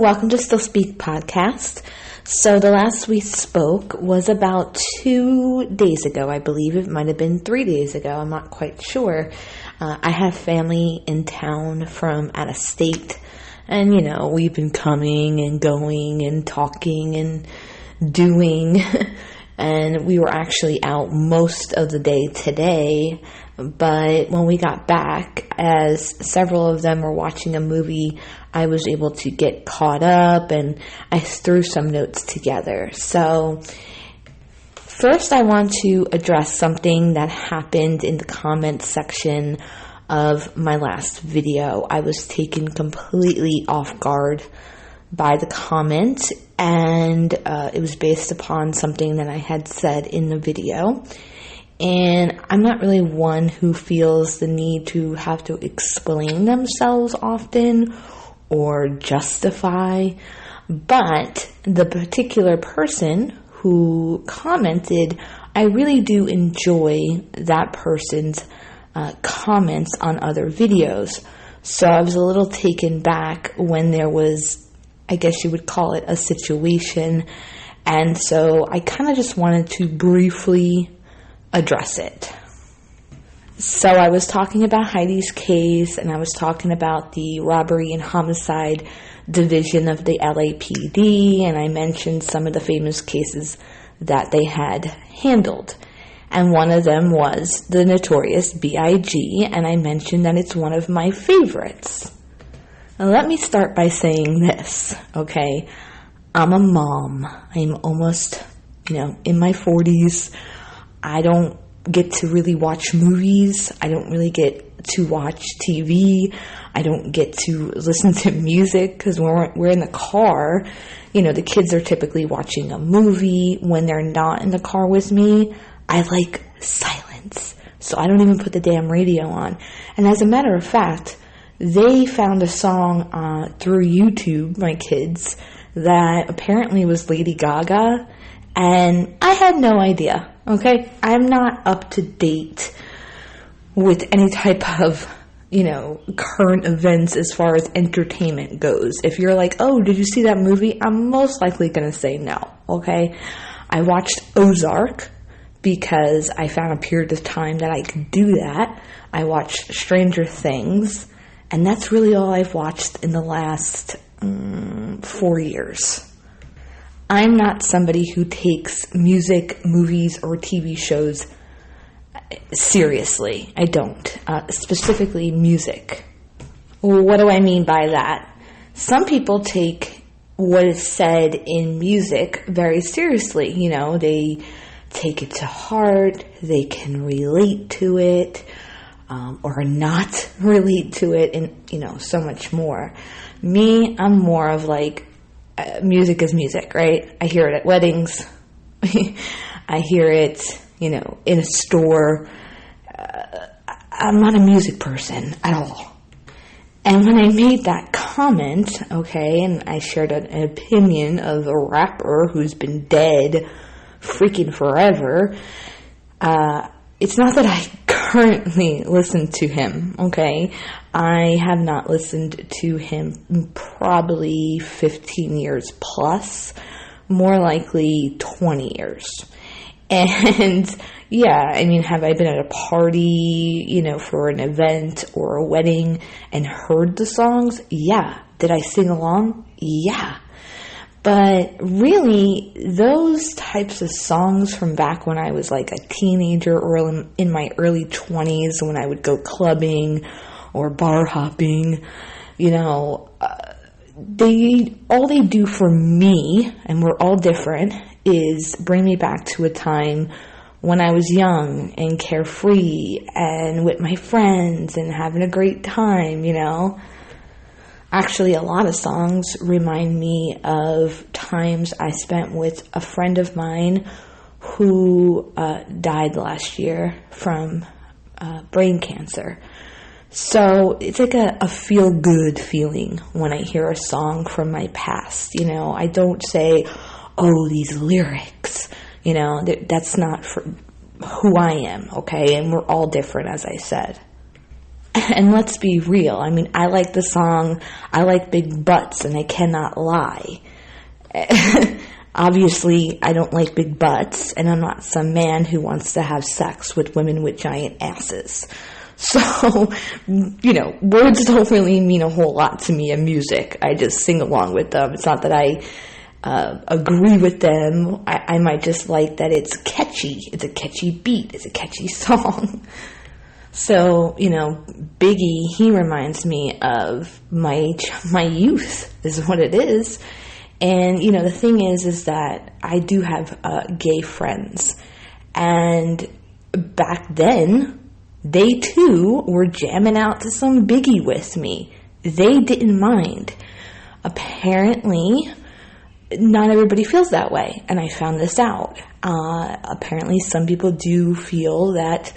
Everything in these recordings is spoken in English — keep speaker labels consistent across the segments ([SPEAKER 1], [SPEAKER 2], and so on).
[SPEAKER 1] welcome to Stillspeakpod. So the last we spoke was about 2 days ago. I believe it might have been 3 days ago. I'm not quite sure. I have family in town from out of state. And, we've been coming and going and talking and doing. And we were actually out most of the day today. But when we got back, as several of them were watching a movie, I was able to get caught up and I threw some notes together. So first I want to address something that happened in the comments section of my last video. I was taken completely off guard by the comment, and it was based upon something that I had said in the video. And I'm not really one who feels the need to have to explain themselves often or justify, but the particular person who commented, I really do enjoy that person's comments on other videos. So I was a little taken back when there was, I guess you would call it, a situation, and so I kind of just wanted to briefly address it. So I was talking about Heidi's case, and I was talking about the robbery and homicide division of the LAPD, and I mentioned some of the famous cases that they had handled. And one of them was the notorious B.I.G., and I mentioned that it's one of my favorites. Now let me start by saying this, okay? I'm a mom. I'm almost, in my 40s. I don't get to really watch movies. I don't really get to watch TV. I don't get to listen to music because when we're in the car, the kids are typically watching a movie. When they're not in the car with me, I like silence. So I don't even put the damn radio on. And as a matter of fact, they found a song through YouTube, my kids, that apparently was Lady Gaga. And I had no idea, okay? I'm not up to date with any type of, current events as far as entertainment goes. If you're like, oh, did you see that movie? I'm most likely going to say no, okay? I watched Ozark because I found a period of time that I could do that. I watched Stranger Things, and that's really all I've watched in the last 4 years. I'm not somebody who takes music, movies, or TV shows seriously. I don't. Specifically music. What do I mean by that? Some people take what is said in music very seriously. They take it to heart. They can relate to it or not relate to it, and, so much more. Me, I'm more of like, music is music, right? I hear it at weddings. I hear it, in a store. I'm not a music person at all. And when I made that comment, okay, and I shared an opinion of a rapper who's been dead freaking forever, it's not that I currently listen to him, okay? I have not listened to him in probably 15 years plus, more likely 20 years. And yeah, have I been at a party, for an event or a wedding and heard the songs? Yeah. Did I sing along? Yeah. But really, those types of songs from back when I was like a teenager or in my early 20s when I would go clubbing or bar hopping, all they do for me, and we're all different, is bring me back to a time when I was young and carefree and with my friends and having a great time, Actually, a lot of songs remind me of times I spent with a friend of mine who died last year from brain cancer. So it's like a feel-good feeling when I hear a song from my past. I don't say, oh, these lyrics. That's not for who I am, okay? And we're all different, as I said. And let's be real. I mean, I like the song, I like big butts, and I cannot lie. Obviously, I don't like big butts, and I'm not some man who wants to have sex with women with giant asses. So, words don't really mean a whole lot to me in music. I just sing along with them. It's not that I agree with them. I might just like that it's catchy. It's a catchy beat. It's a catchy song. So, Biggie, he reminds me of my youth, is what it is. And, the thing is that I do have gay friends. And back then, they too were jamming out to some Biggie with me. They didn't mind. Apparently, not everybody feels that way. And I found this out. Apparently, some people do feel that,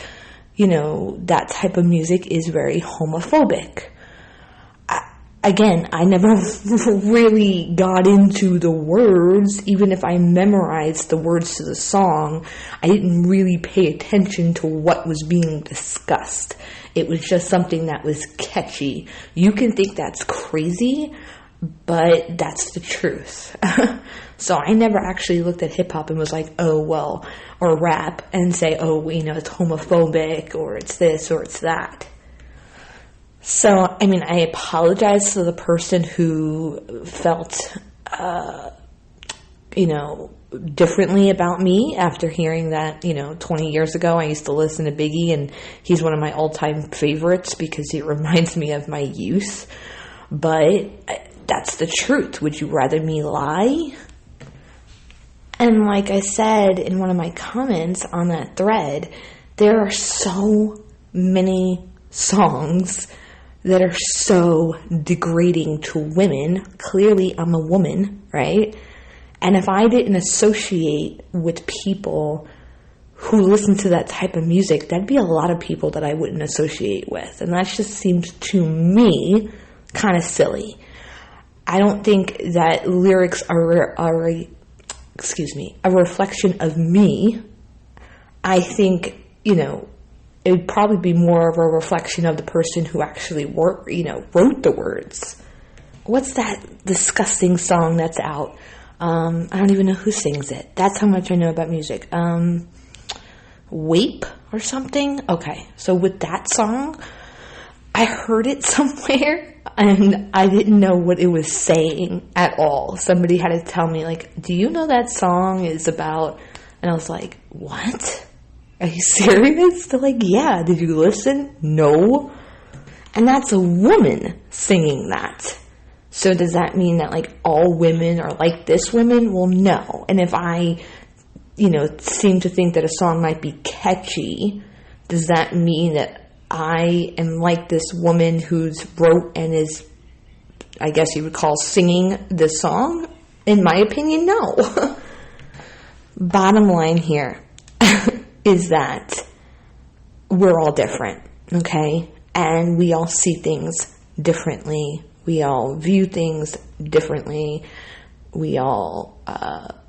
[SPEAKER 1] that type of music is very homophobic. Again, I never really got into the words. Even if I memorized the words to the song, I didn't really pay attention to what was being discussed. It was just something that was catchy. You can think that's crazy, but that's the truth. So I never actually looked at hip-hop and was like, oh, well, or rap, and say, oh, it's homophobic, or it's this, or it's that. So, I apologize to the person who felt, differently about me after hearing that, 20 years ago I used to listen to Biggie, and he's one of my all-time favorites because he reminds me of my youth. But that's the truth. Would you rather me lie? And like I said in one of my comments on that thread, there are so many songs that are so degrading to women. Clearly, I'm a woman, right? And if I didn't associate with people who listen to that type of music, that'd be a lot of people that I wouldn't associate with. And that just seems to me kind of silly. I don't think that lyrics are a reflection of me. I think, it would probably be more of a reflection of the person who actually wrote the words. What's that disgusting song that's out? I don't even know who sings it. That's how much I know about music. Wape or something? Okay, so with that song, I heard it somewhere, and I didn't know what it was saying at all. Somebody had to tell me, do you know that song is about... And I was like, what? Are you serious? They're like, yeah. Did you listen? No. And that's a woman singing that. So does that mean that all women are like this women? Well, no. And if I, seem to think that a song might be catchy, does that mean that I am like this woman who's wrote and is, I guess you would call singing the song? In my opinion, no. Bottom line here is that we're all different, okay? And we all see things differently. We all view things differently. We all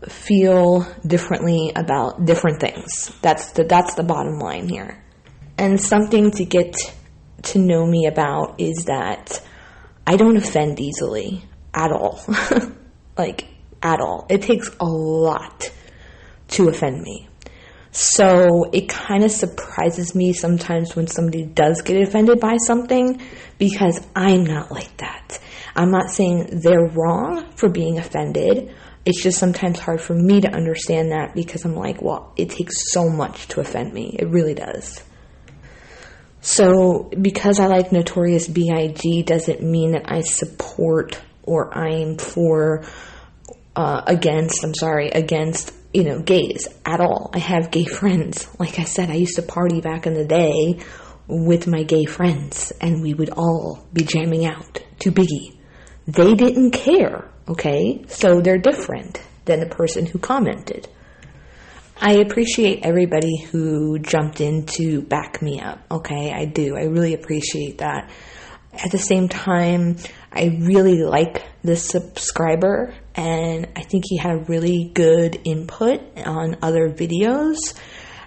[SPEAKER 1] feel differently about different things. That's the bottom line here. And something to get to know me about is that I don't offend easily at all. At all. It takes a lot to offend me. So it kind of surprises me sometimes when somebody does get offended by something, because I'm not like that. I'm not saying they're wrong for being offended. It's just sometimes hard for me to understand that, because I'm like, well, it takes so much to offend me. It really does. So because I like Notorious B.I.G. doesn't mean that I support or I'm against gays at all. I have gay friends. Like I said, I used to party back in the day with my gay friends, and we would all be jamming out to Biggie. They didn't care, okay? So they're different than the person who commented. I appreciate everybody who jumped in to back me up, okay? I do. I really appreciate that. At the same time, I really like this subscriber, and I think he had really good input on other videos.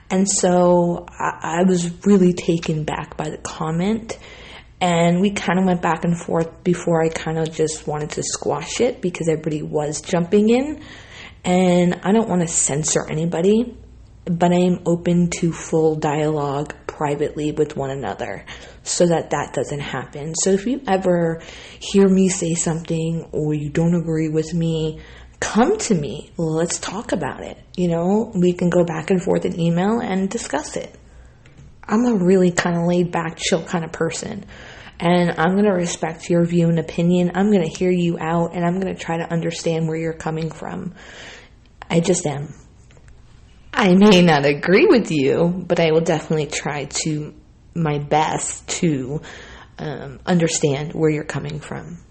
[SPEAKER 1] And so I was really taken back by the comment. And we kind of went back and forth before I kind of just wanted to squash it because everybody was jumping in. And I don't want to censor anybody, but I am open to full dialogue privately with one another so that doesn't happen. So if you ever hear me say something or you don't agree with me, come to me. Let's talk about it. We can go back and forth in email and discuss it. I'm a really kind of laid back, chill kind of person. And I'm going to respect your view and opinion. I'm going to hear you out, and I'm going to try to understand where you're coming from. I just am. I may not agree with you, but I will definitely try my best to understand where you're coming from.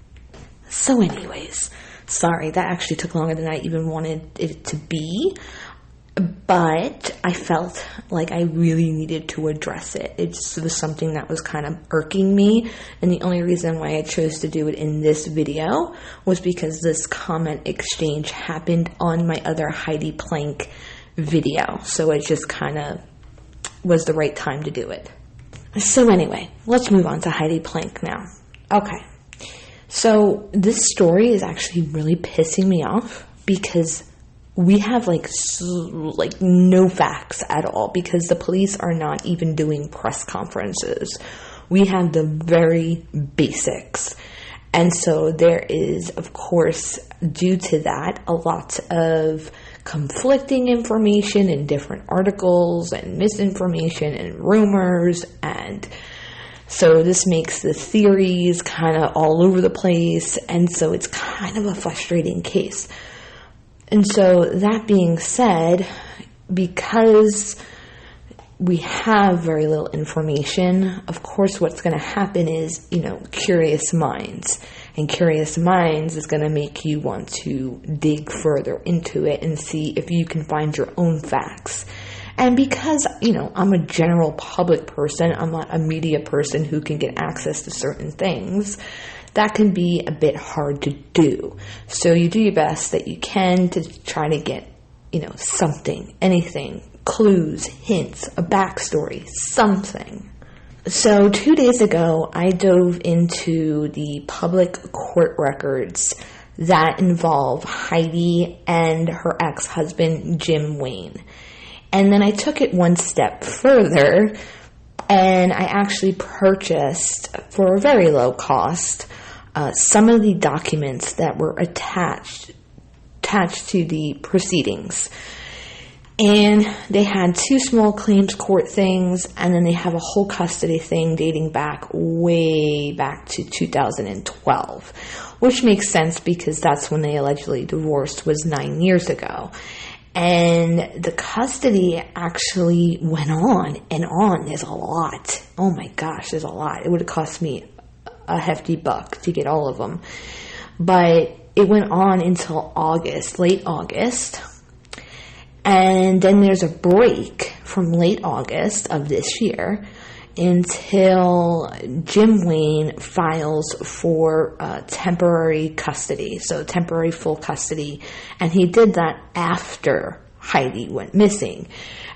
[SPEAKER 1] So anyways, sorry, that actually took longer than I even wanted it to be. But I felt like I really needed to address it. It was something that was kind of irking me. And the only reason why I chose to do it in this video was because this comment exchange happened on my other Heidi Planck video. So it just kind of was the right time to do it. So anyway, let's move on to Heidi Planck now. Okay. So this story is actually really pissing me off because we have like no facts at all because the police are not even doing press conferences. We have the very basics. And so there is, of course, due to that, a lot of conflicting information in different articles and misinformation and rumors. And so this makes the theories kind of all over the place. And so it's kind of a frustrating case. And so that being said, because we have very little information, of course what's going to happen is, curious minds. And curious minds is going to make you want to dig further into it and see if you can find your own facts. And because, I'm a general public person, I'm not a media person who can get access to certain things, that can be a bit hard to do. So you do your best that you can to try to get, something, anything, clues, hints, a backstory, something. So 2 days ago, I dove into the public court records that involve Heidi and her ex-husband, Jim Wayne. And then I took it one step further, and I actually purchased, for a very low cost, some of the documents that were attached to the proceedings. And they had 2 small claims court things, and then they have a whole custody thing dating way back to 2012, which makes sense because that's when they allegedly divorced, was 9 years ago. And the custody actually went on and on. There's a lot. Oh my gosh, there's a lot. It would have cost me a hefty buck to get all of them. But it went on until August, late August. And then there's a break from late August of this year until Jim Wayne files for temporary custody, so temporary full custody. And he did that after Heidi went missing.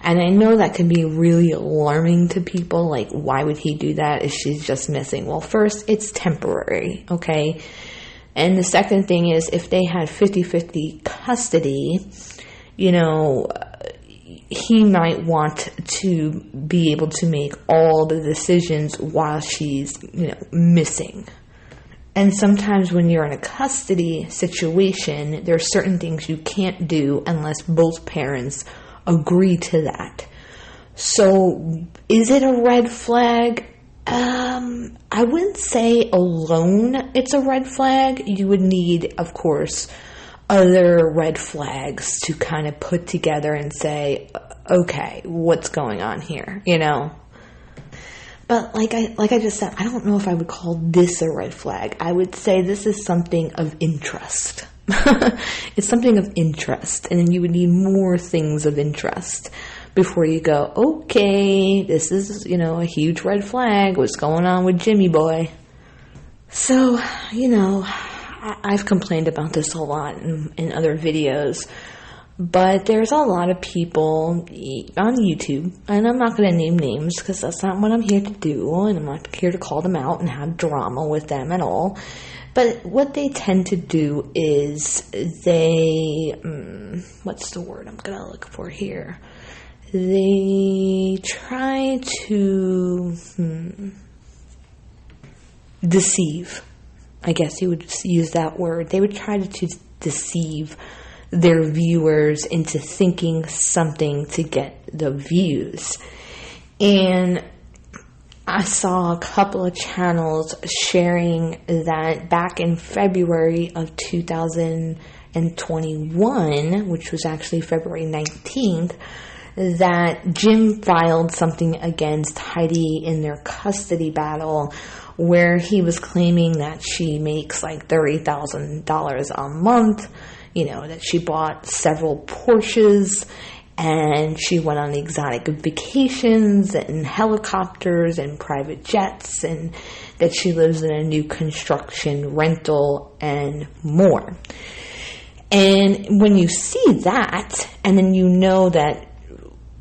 [SPEAKER 1] And I know that can be really alarming to people, like, why would he do that if she's just missing? Well, first, it's temporary, okay? And the second thing is, if they had 50-50 custody, he might want to be able to make all the decisions while she's, missing. And sometimes when you're in a custody situation, there are certain things you can't do unless both parents agree to that. So is it a red flag? I wouldn't say alone it's a red flag. You would need, of course, other red flags to kind of put together and say, okay, what's going on here, But like I just said, I don't know if I would call this a red flag. I would say this is something of interest. It's something of interest, and then you would need more things of interest before you go, okay, this is, a huge red flag. What's going on with Jimmy boy? So, I've complained about this a lot in other videos, But there's a lot of people on YouTube, and I'm not going to name names because that's not what I'm here to do, and I'm not here to call them out and have drama with them at all. But what they tend to do is they, what's the word I'm going to look for here? They try to deceive. I guess you would use that word. They would try to deceive their viewers into thinking something to get the views. And I saw a couple of channels sharing that back in February of 2021, which was actually February 19th, that Jim filed something against Heidi in their custody battle, where he was claiming that she makes like $30,000 a month, that she bought several Porsches, and she went on exotic vacations and helicopters and private jets, and that she lives in a new construction rental and more. And when you see that, and then you know that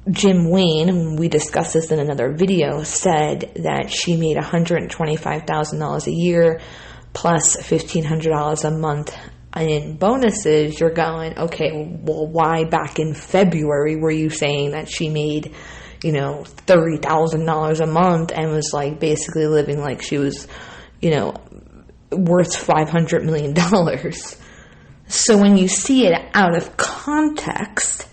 [SPEAKER 1] Jim Wayne, and we discussed this in another video, said that she made $125,000 a year plus $1,500 a month in bonuses, you're going, okay, well, why back in February were you saying that she made, $30,000 a month and was like basically living like she was, worth $500 million? So when you see it out of context,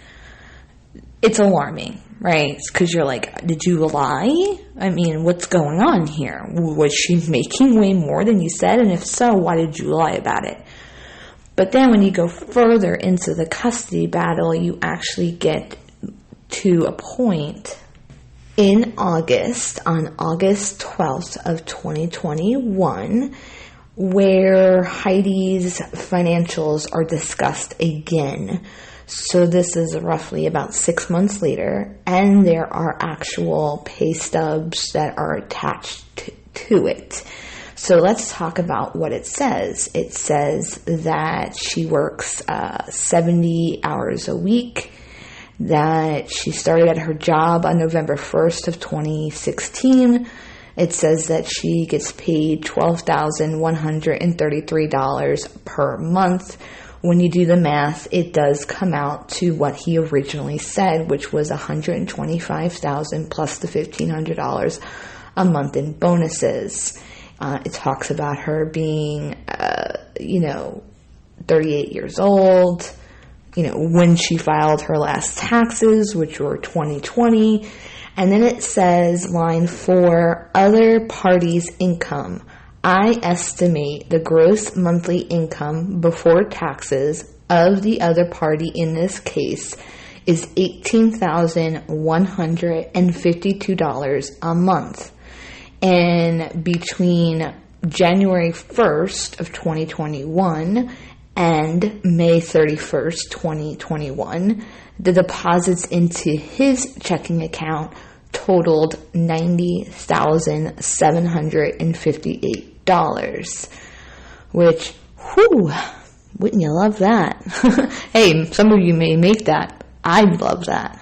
[SPEAKER 1] it's alarming, right? Because you're like, did you lie? I mean, what's going on here? Was she making way more than you said? And if so, why did you lie about it? But then when you go further into the custody battle, you actually get to a point in August, on August 12th of 2021, where Heidi's financials are discussed again. So this is roughly about 6 months later, and there are actual pay stubs that are attached to it. So let's talk about what it says. It says that she works 70 hours a week, that she started at her job on November 1st of 2016. It says that she gets paid $12,133 per month. When you do the math, it does come out to what he originally said, which was $125,000 plus the $1,500 a month in bonuses. It talks about her being, 38 years old, when she filed her last taxes, which were 2020. And then it says, line 4, other parties' income. I estimate the gross monthly income before taxes of the other party in this case is $18,152 a month. And between January 1st of 2021 and May 31st, 2021, the deposits into his checking account totaled $90,758, which, wouldn't you love that? Hey, some of you may make that. I'd love that.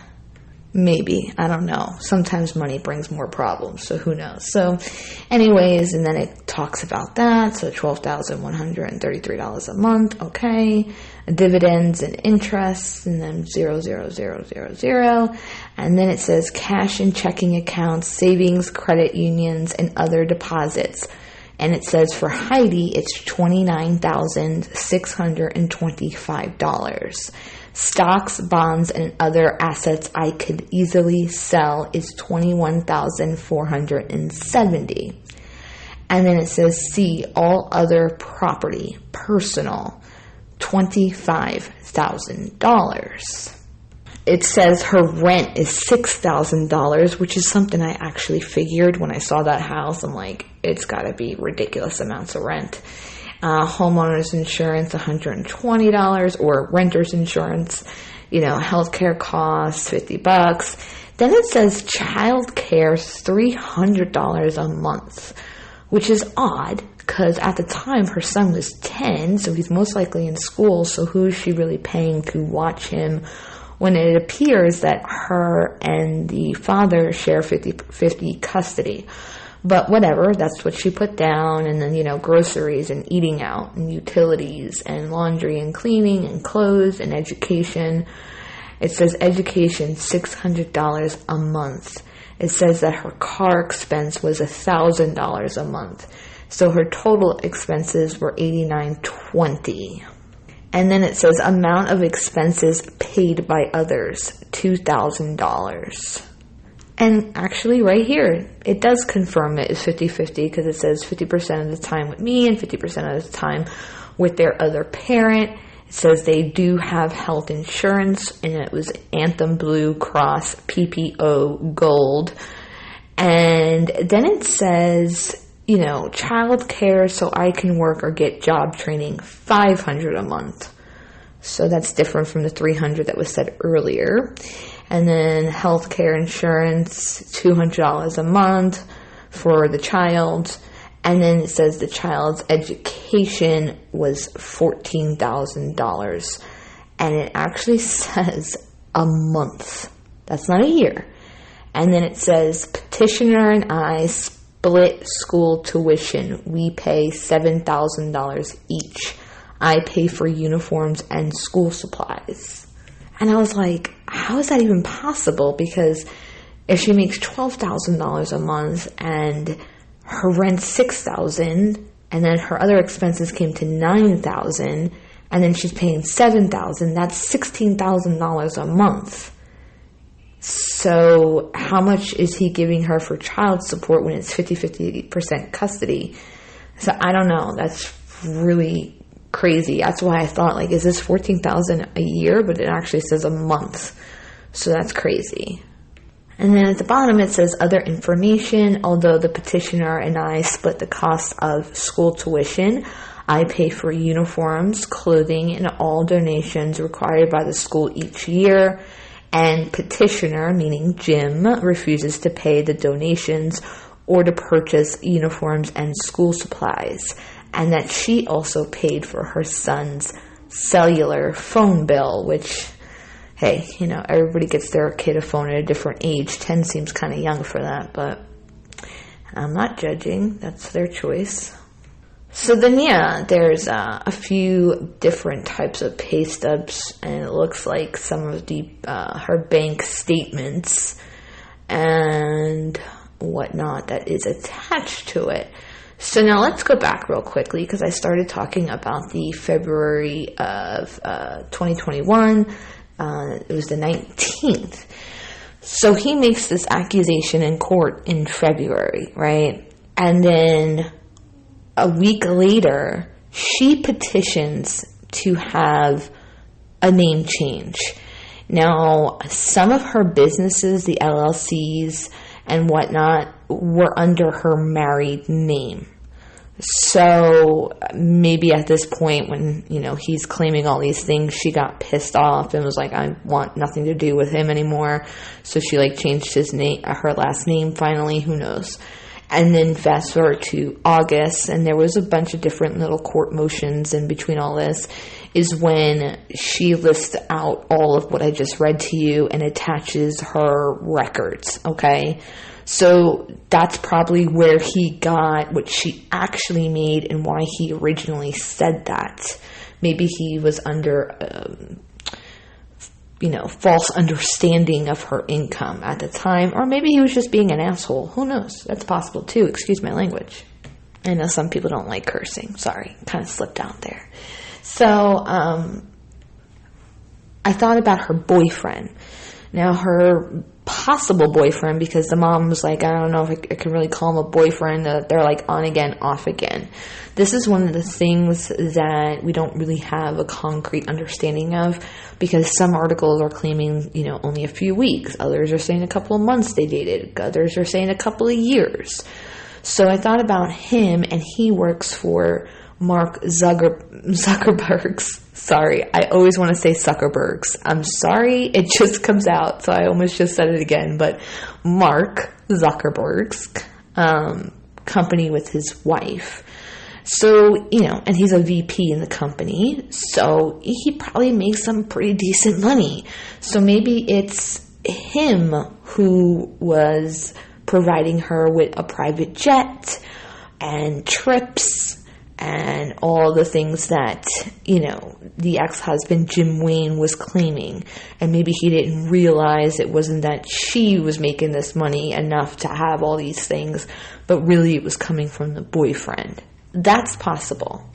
[SPEAKER 1] Maybe. I don't know. Sometimes money brings more problems, so who knows? So anyways, and then it talks about that. So $12,133 a month. Okay. Dividends and interest, and then 0.0000. And then it says cash and checking accounts, savings, credit unions, and other deposits. And it says for Heidi, it's $29,625. Stocks, bonds, and other assets I could easily sell is $21,470. And then it says see all other property, personal, $25,000. It says her rent is $6,000, which is something I actually figured when I saw that house. I'm like, it's got to be ridiculous amounts of rent. Homeowner's insurance, $120, or renter's insurance, healthcare costs, $50. Then it says child care, $300 a month, which is odd because at the time her son was 10, so he's most likely in school, so who is she really paying to watch him when it appears that her and the father share 50-50 custody? But whatever, that's what she put down. And then, groceries and eating out and utilities and laundry and cleaning and clothes and education. It says education, $600 a month. It says that her car expense was $1,000 a month. So her total expenses were $89.20. And then it says amount of expenses paid by others, $2,000. And actually right here, it does confirm it is 50-50 because it says 50% of the time with me and 50% of the time with their other parent. It says they do have health insurance, and it was Anthem Blue Cross PPO Gold. And then it says, child care so I can work or get job training, $500 a month. So that's different from the $300 that was said earlier. And then healthcare insurance, $200 a month for the child. And then it says the child's education was $14,000. And it actually says a month. That's not a year. And then it says petitioner and I split school tuition. We pay $7,000 each. I pay for uniforms and school supplies. And I was like, how is that even possible? Because if she makes $12,000 a month and her rent's $6,000, and then her other expenses came to $9,000, and then she's paying $7,000, that's $16,000 a month. So how much is he giving her for child support when it's 50% custody? So I don't know. That's really crazy. That's why I thought, is this $14,000 a year? But it actually says a month. So that's crazy. And then at the bottom it says other information. Although the petitioner and I split the cost of school tuition, I pay for uniforms, clothing, and all donations required by the school each year. And petitioner, meaning Jim, refuses to pay the donations or to purchase uniforms and school supplies. And that she also paid for her son's cellular phone bill, which, hey, everybody gets their kid a phone at a different age. 10 seems kind of young for that, but I'm not judging. That's their choice. So then, there's a few different types of pay stubs, and it looks like some of the her bank statements and whatnot that is attached to it. So now let's go back real quickly because I started talking about the February of 2021. It was the 19th. So he makes this accusation in court in February, right? And then a week later, she petitions to have a name change. Now, some of her businesses, the LLCs and whatnot, were under her married name. So maybe at this point when, he's claiming all these things, she got pissed off and was like, I want nothing to do with him anymore. So she changed his name, her last name finally, who knows. And then fast forward to August, and there was a bunch of different little court motions in between all this, is when she lists out all of what I just read to you and attaches her records, okay? So that's probably where he got what she actually made and why he originally said that. Maybe he was under false understanding of her income at the time, or maybe he was just being an asshole. Who knows? That's possible too. Excuse my language. I know some people don't like cursing. Sorry, kind of slipped out there. So, I thought about her boyfriend. Now, her possible boyfriend, because the mom was like, I don't know if I can really call him a boyfriend. They're on again, off again. This is one of the things that we don't really have a concrete understanding of, because some articles are claiming, only a few weeks. Others are saying a couple of months they dated. Others are saying a couple of years. So I thought about him, and he works for Mark Zuckerberg's. Sorry, I always want to say Zuckerberg's. I'm sorry, it just comes out, so I almost just said it again. But Mark Zuckerberg's company with his wife. So, and he's a VP in the company, so he probably makes some pretty decent money. So maybe it's him who was providing her with a private jet and trips and all the things that, the ex-husband Jim Wayne was claiming. And maybe he didn't realize it wasn't that she was making this money enough to have all these things, but really it was coming from the boyfriend. That's possible.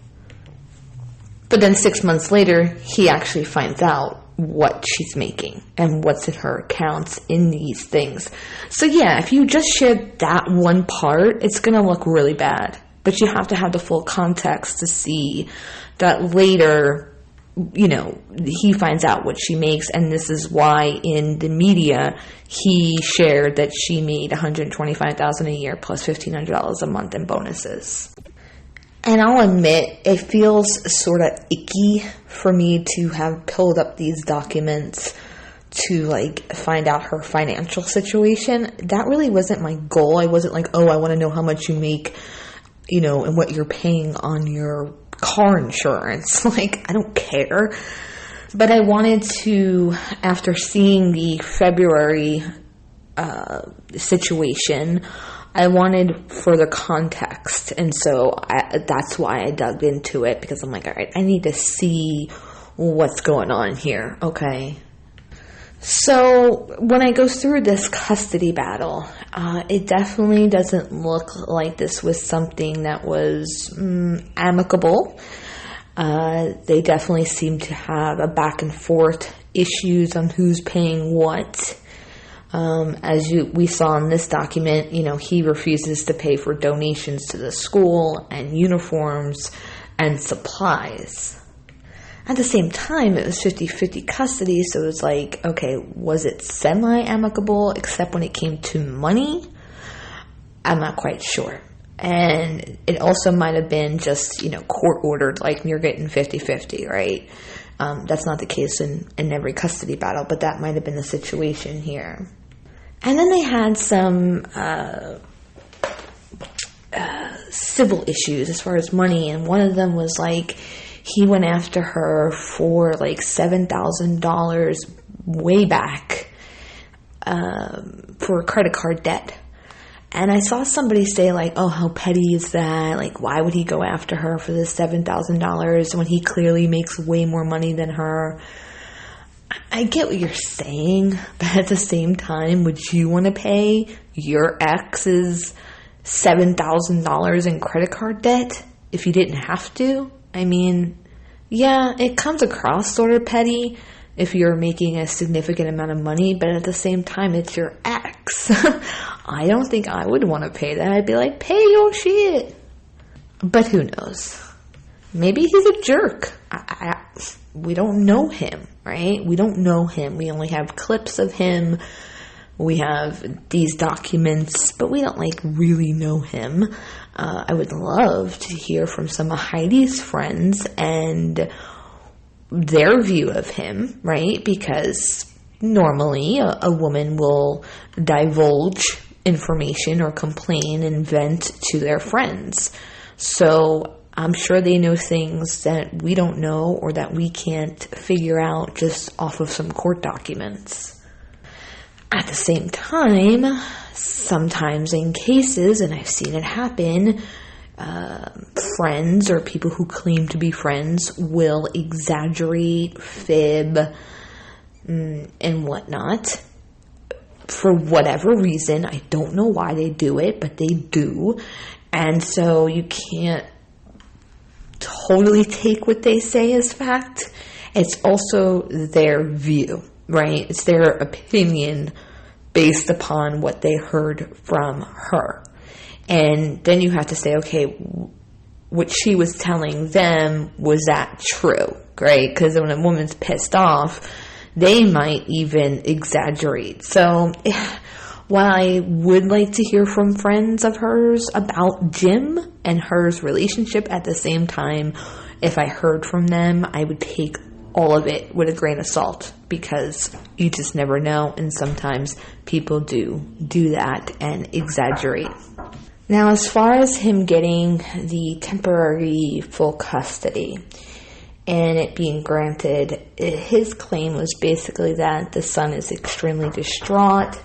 [SPEAKER 1] But then 6 months later, he actually finds out what she's making and what's in her accounts in these things. So yeah, if you just share that one part, it's going to look really bad. But you have to have the full context to see that later, he finds out what she makes, and this is why in the media he shared that she made $125,000 a year plus $1,500 a month in bonuses. And I'll admit, it feels sort of icky for me to have pulled up these documents to find out her financial situation. That really wasn't my goal. I wasn't like, oh, I want to know how much you make, and what you're paying on your car insurance. I don't care. But I wanted to, after seeing the February situation, I wanted further context. And so that's why I dug into it, because I'm like, all right, I need to see what's going on here. Okay. So when I go through this custody battle, it definitely doesn't look like this was something that was amicable. They definitely seem to have a back and forth issues on who's paying what. As we saw in this document, he refuses to pay for donations to the school and uniforms and supplies. At the same time, it was 50-50 custody, so it was like, okay, was it semi-amicable except when it came to money? I'm not quite sure. And it also might have been just, court-ordered, you're getting 50-50, right? That's not the case in every custody battle, but that might have been the situation here. And then they had some civil issues as far as money, and one of them was he went after her for $7,000 way back for credit card debt. And I saw somebody say oh, how petty is that? Why would he go after her for this $7,000 when he clearly makes way more money than her? I get what you're saying, but at the same time, would you want to pay your ex's $7,000 in credit card debt if you didn't have to? I mean, yeah, it comes across sort of petty if you're making a significant amount of money, but at the same time, it's your ex. I don't think I would want to pay that. I'd be like, pay your shit. But who knows? Maybe he's a jerk. We don't know him, right? We don't know him. We only have clips of him. We have these documents, but we don't really know him. I would love to hear from some of Heidi's friends and their view of him, right? Because normally a woman will divulge information or complain and vent to their friends. So I'm sure they know things that we don't know or that we can't figure out just off of some court documents. At the same time, sometimes in cases, and I've seen it happen, friends or people who claim to be friends will exaggerate, fib, and whatnot. For whatever reason, I don't know why they do it, but they do. And so you can't totally take what they say as fact. It's also their view, right? It's their opinion based upon what they heard from her. And then you have to say, okay, what she was telling them, was that true, right? Because when a woman's pissed off, they might even exaggerate. So while I would like to hear from friends of hers about Jim and hers relationship, at the same time, if I heard from them, I would take all of it with a grain of salt, because you just never know, and sometimes people do that and exaggerate. Now, as far as him getting the temporary full custody and it being granted, his claim was basically that the son is extremely distraught.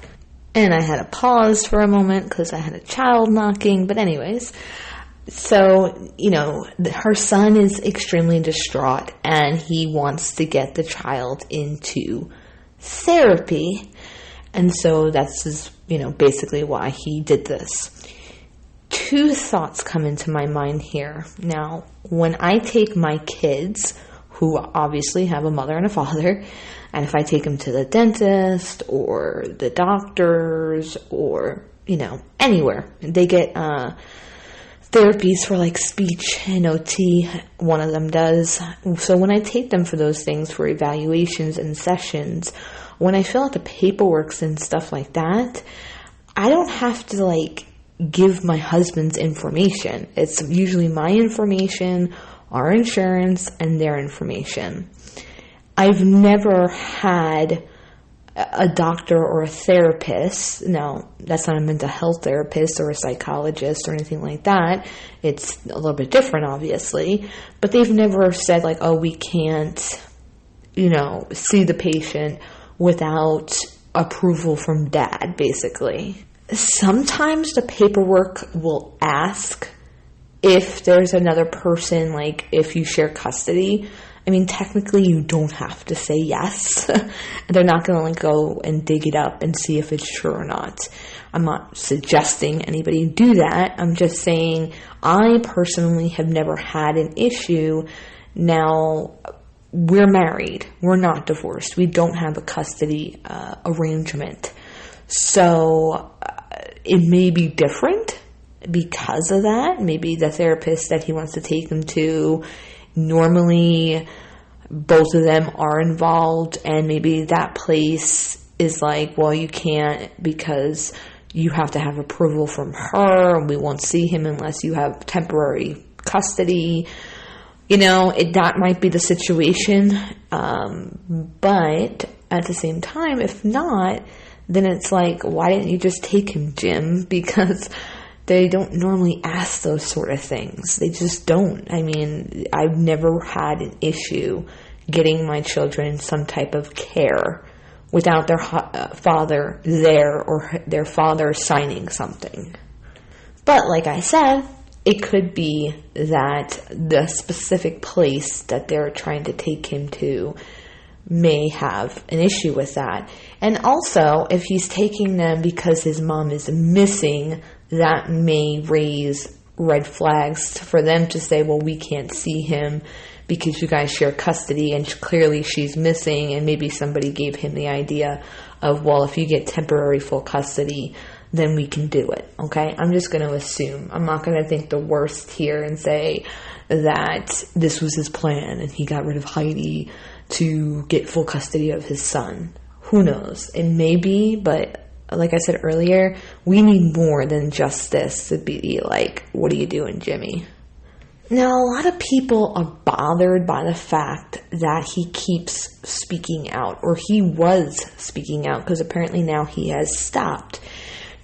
[SPEAKER 1] And I had to pause for a moment because I had a child knocking. But anyways, so, her son is extremely distraught and he wants to get the child into therapy. And so that's, basically why he did this. Two thoughts come into my mind here. Now, when I take my kids, who obviously have a mother and a father, and if I take them to the dentist or the doctors or, anywhere, they get therapies for like speech and OT, one of them does. So when I take them for those things, for evaluations and sessions, when I fill out the paperwork and stuff like that, I don't have to give my husband's information. It's usually my information, our insurance, and their information. I've never had a doctor or a therapist. Now, that's not a mental health therapist or a psychologist or anything like that. It's a little bit different, obviously. But they've never said we can't, see the patient without approval from dad, basically. Sometimes the paperwork will ask if there's another person, if you share custody. I mean, technically you don't have to say yes. They're not going to go and dig it up and see if it's true or not. I'm not suggesting anybody do that. I'm just saying I personally have never had an issue. Now, we're married. We're not divorced. We don't have a custody arrangement. So it may be different because of that. Maybe the therapist that he wants to take them to, normally both of them are involved, and maybe that place is you can't because you have to have approval from her, and we won't see him unless you have temporary custody. That might be the situation. But at the same time, if not, then it's why didn't you just take him, Jim? Because they don't normally ask those sort of things. They just don't. I mean, I've never had an issue getting my children some type of care without their father there or their father signing something. But like I said, it could be that the specific place that they're trying to take him to may have an issue with that. And also, if he's taking them because his mom is missing, that may raise red flags for them to say, well, we can't see him because you guys share custody and clearly she's missing, and maybe somebody gave him the idea of, well, if you get temporary full custody, then we can do it, okay? I'm just going to assume. I'm not going to think the worst here and say that this was his plan and he got rid of Heidi to get full custody of his son. Who knows? It may be, but like I said earlier, we need more than just this to be what are you doing, Jimmy? Now, a lot of people are bothered by the fact that he keeps speaking out, or he was speaking out, because apparently now he has stopped.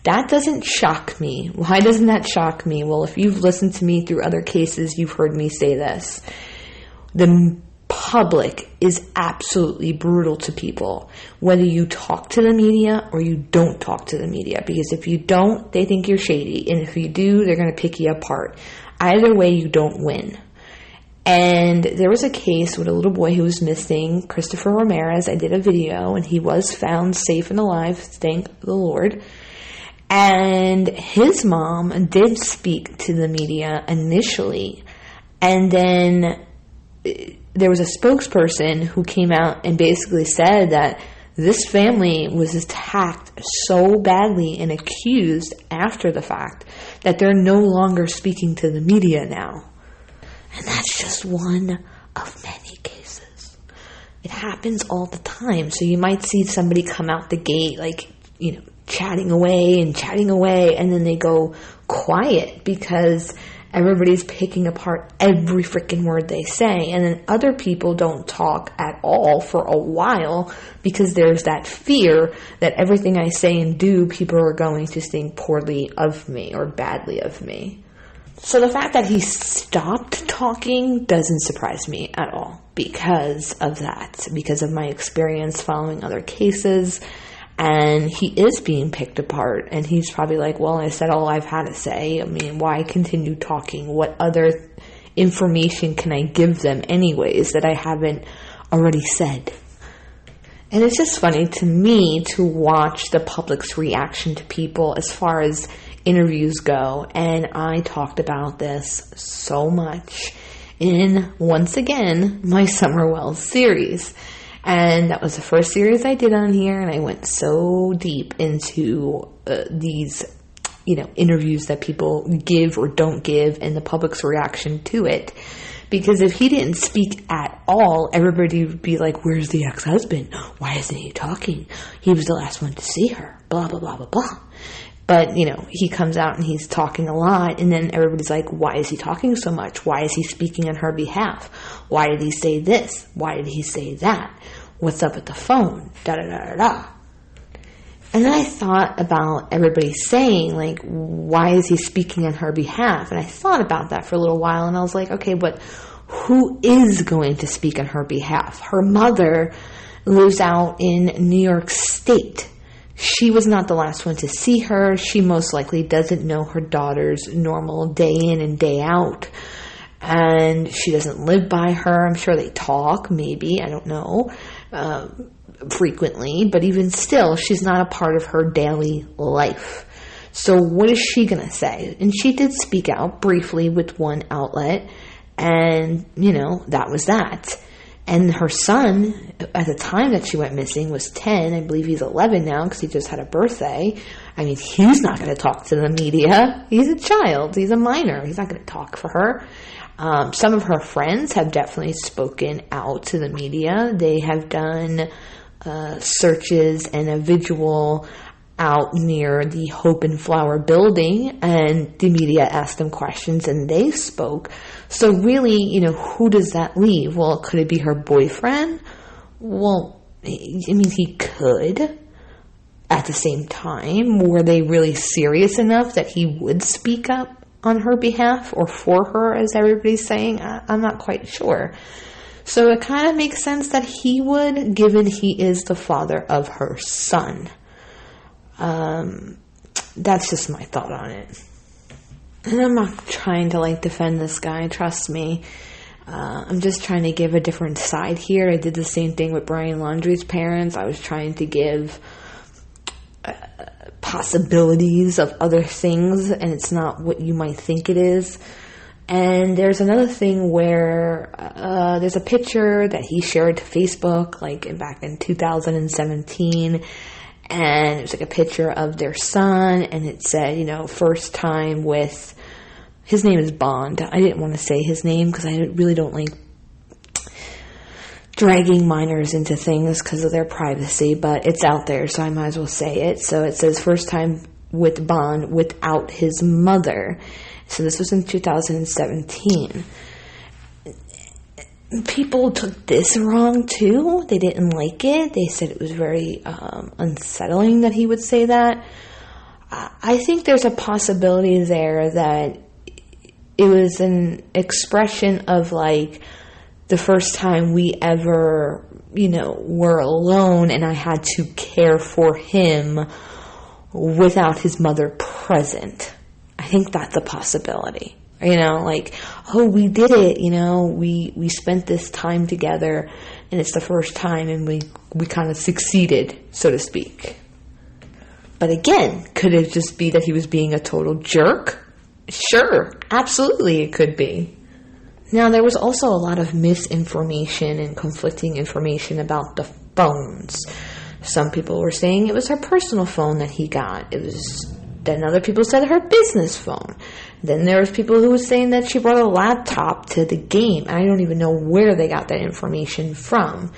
[SPEAKER 1] That doesn't shock me. Why doesn't that shock me? Well, if you've listened to me through other cases, you've heard me say this. The public is absolutely brutal to people, whether you talk to the media or you don't talk to the media, because if you don't, they think you're shady, and if you do, they're going to pick you apart. Either way, you don't win. And there was a case with a little boy who was missing, Christopher Ramirez. I did a video, and he was found safe and alive, thank the Lord. And his mom did speak to the media initially, and then there was a spokesperson who came out and basically said that this family was attacked so badly and accused after the fact that they're no longer speaking to the media now. And that's just one of many cases. It happens all the time. So you might see somebody come out the gate chatting away, and then they go quiet because Everybody's picking apart every freaking word they say. And then other people don't talk at all for a while because there's that fear that everything I say and do, people are going to think poorly of me or badly of me. So the fact that he stopped talking doesn't surprise me at all because of that, because of my experience following other cases. And he is being picked apart, and he's probably like, well, I said all I've had to say. I mean, why continue talking? What other information can I give them anyways that I haven't already said? And it's just funny to me to watch the public's reaction to people as far as interviews go. And I talked about this so much in, once again, my Summer Wells series. And that was the first series I did on here, and I went so deep into these, interviews that people give or don't give and the public's reaction to it. Because if he didn't speak at all, everybody would be like, where's the ex-husband? Why isn't he talking? He was the last one to see her. Blah, blah, blah, blah, blah. But, he comes out and he's talking a lot, and then everybody's like, why is he talking so much? Why is he speaking on her behalf? Why did he say this? Why did he say that? What's up with the phone? Da-da-da-da-da. And then I thought about everybody saying, like, why is he speaking on her behalf? And I thought about that for a little while, and I was like, okay, but who is going to speak on her behalf? Her mother lives out in New York State. She was not the last one to see her. She most likely doesn't know her daughter's normal day in and day out. And she doesn't live by her. I'm sure they talk, maybe, I don't know, frequently. But even still, she's not a part of her daily life. So what is she going to say? And she did speak out briefly with one outlet. And, that was that. And her son, at the time that she went missing, was 10. I believe he's 11 now because he just had a birthday. I mean, he's not going to talk to the media. He's a child. He's a minor. He's not going to talk for her. Some of her friends have definitely spoken out to the media. They have done searches and a visual out near the Hope+Flower building, and the media asked them questions and they spoke. So really, who does that leave? Well, could it be her boyfriend? Well, I mean, he could. At the same time, were they really serious enough that he would speak up on her behalf or for her, as everybody's saying? I'm not quite sure. So it kind of makes sense that he would, given he is the father of her son. That's just my thought on it. And I'm not trying to defend this guy, trust me. I'm just trying to give a different side here. I did the same thing with Brian Laundrie's parents. I was trying to give possibilities of other things, and it's not what you might think it is. And there's another thing where there's a picture that he shared to Facebook back in 2017, and it was a picture of their son, and it said, first time with, his name is Bond. I didn't want to say his name because I really don't like dragging minors into things because of their privacy, but it's out there, so I might as well say it. So it says first time with Bond without his mother. So this was in 2017. People took this wrong too. They didn't like it. They said it was very unsettling that he would say that. I think there's a possibility there that it was an expression of the first time we ever, were alone and I had to care for him without his mother present. I think that's a possibility. Oh, we did it, we spent this time together and it's the first time and we kind of succeeded, so to speak. But again, could it just be that he was being a total jerk? Sure, absolutely it could be. Now, there was also a lot of misinformation and conflicting information about the phones. Some people were saying it was her personal phone that he got. Then other people said her business phone. Then there was people who were saying that she brought a laptop to the game. I don't even know where they got that information from.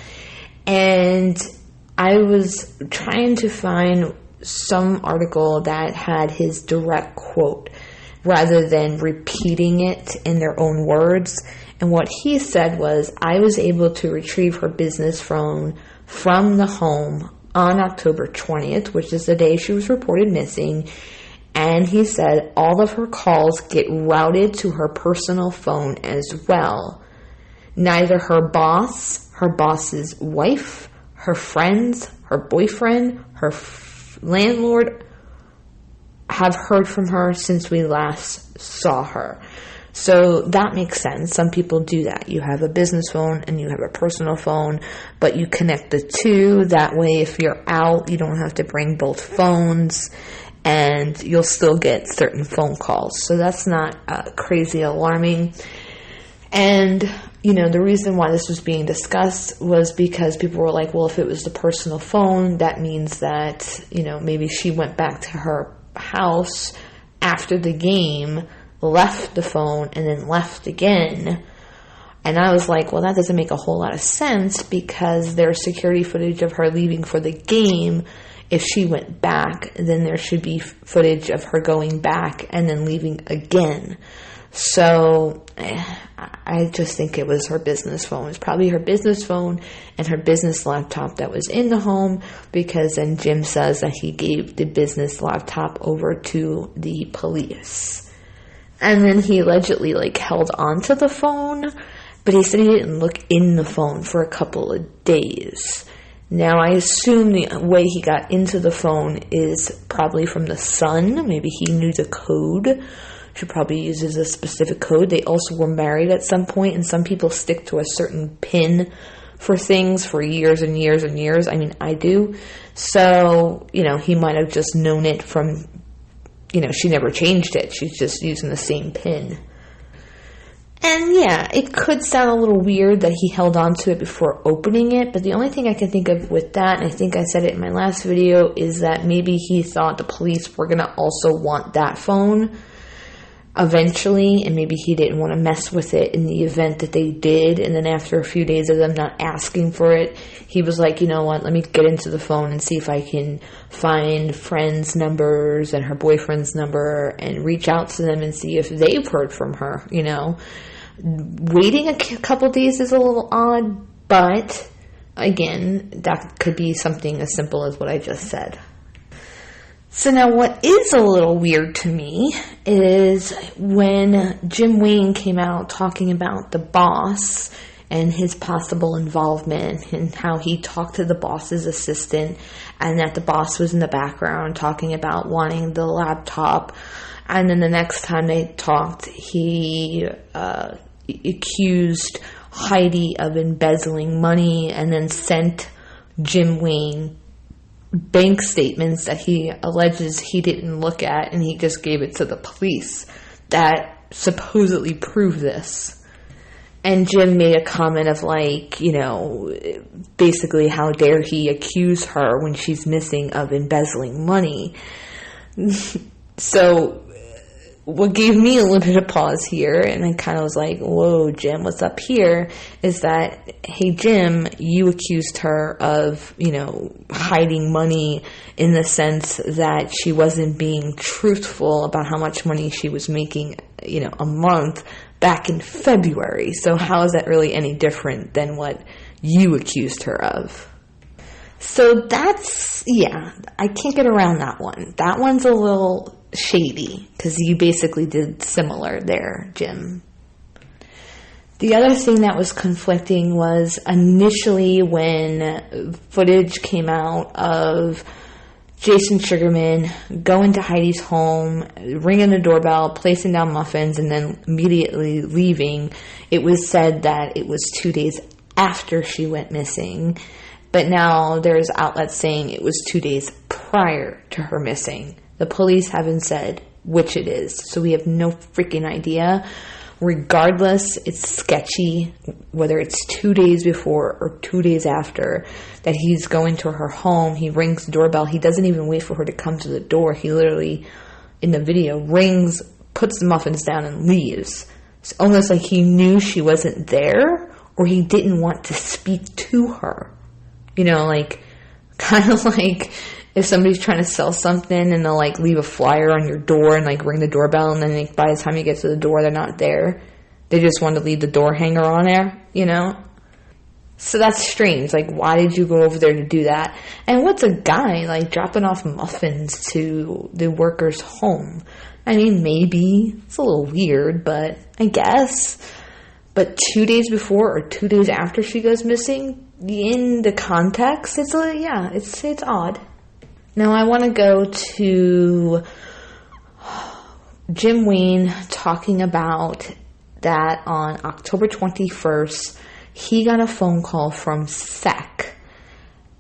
[SPEAKER 1] And I was trying to find some article that had his direct quote rather than repeating it in their own words. And what he said was, I was able to retrieve her business phone from the home on October 20th, which is the day she was reported missing. And he said all of her calls get routed to her personal phone as well. Neither her boss, her boss's wife, her friends, her boyfriend, her landlord have heard from her since we last saw her. So that makes sense. Some people do that. You have a business phone and you have a personal phone, but you connect the two. That way, if you're out, you don't have to bring both phones, and you'll still get certain phone calls. So that's not crazy alarming. And, the reason why this was being discussed was because people were like, well, if it was the personal phone, that means that, maybe she went back to her house after the game, left the phone, and then left again. And I was like, well, that doesn't make a whole lot of sense, because there's security footage of her leaving for the game. If she went back, then there should be footage of her going back and then leaving again. So I just think it was her business phone. It's probably her business phone and her business laptop that was in the home, because then Jim says that he gave the business laptop over to the police. And then he allegedly held onto the phone, but he said he didn't look in the phone for a couple of days. Now, I assume the way he got into the phone is probably from the son. Maybe he knew the code. She probably uses a specific code. They also were married at some point, and some people stick to a certain pin for things for years and years and years. I mean, I do. So, he might have just known it from, she never changed it. She's just using the same pin. And yeah, it could sound a little weird that he held on to it before opening it, but the only thing I can think of with that, and I think I said it in my last video, is that maybe he thought the police were going to also want that phone eventually, and maybe he didn't want to mess with it in the event that they did. And then after a few days of them not asking for it, he was like, you know what, let me get into the phone and see if I can find friends' numbers and her boyfriend's number and reach out to them and see if they've heard from her. Waiting a couple days is a little odd, but again, that could be something as simple as what I just said. So now what is a little weird to me is when Jim Wayne came out talking about the boss and his possible involvement, and how he talked to the boss's assistant, and that the boss was in the background talking about wanting the laptop. And then the next time they talked, he accused Heidi of embezzling money, and then sent Jim Wayne bank statements that he alleges he didn't look at, and he just gave it to the police that supposedly prove this. And Jim made a comment of basically how dare he accuse her when she's missing of embezzling money. So what gave me a little bit of pause here, and I kind of was like, whoa, Jim, what's up here, is that, hey, Jim, you accused her of, hiding money in the sense that she wasn't being truthful about how much money she was making, a month back in February. So how is that really any different than what you accused her of? So I can't get around that one. That one's a little shady, because you basically did similar there, Jim. The other thing that was conflicting was initially when footage came out of Jason Sugarman going to Heidi's home, ringing the doorbell, placing down muffins, and then immediately leaving. It was said that it was 2 days after she went missing, but now there's outlets saying it was 2 days prior to her missing. The police haven't said which it is, so we have no freaking idea. Regardless, it's sketchy, whether it's 2 days before or 2 days after that he's going to her home. He rings the doorbell. He doesn't even wait for her to come to the door. He literally, in the video, rings, puts the muffins down, and leaves. It's almost like he knew she wasn't there, or he didn't want to speak to her. Kind of like if somebody's trying to sell something and they'll like leave a flyer on your door and like ring the doorbell, and then like, by the time you get to the door, they're not there. They just want to leave the door hanger on there, you know? So that's strange. Like, why did you go over there to do that? And what's a guy like dropping off muffins to the worker's home? I mean, maybe it's a little weird, but I guess. But 2 days before or 2 days after she goes missing, in the context, it's odd. Now I want to go to Jim Wayne talking about that on October 21st, he got a phone call from SEC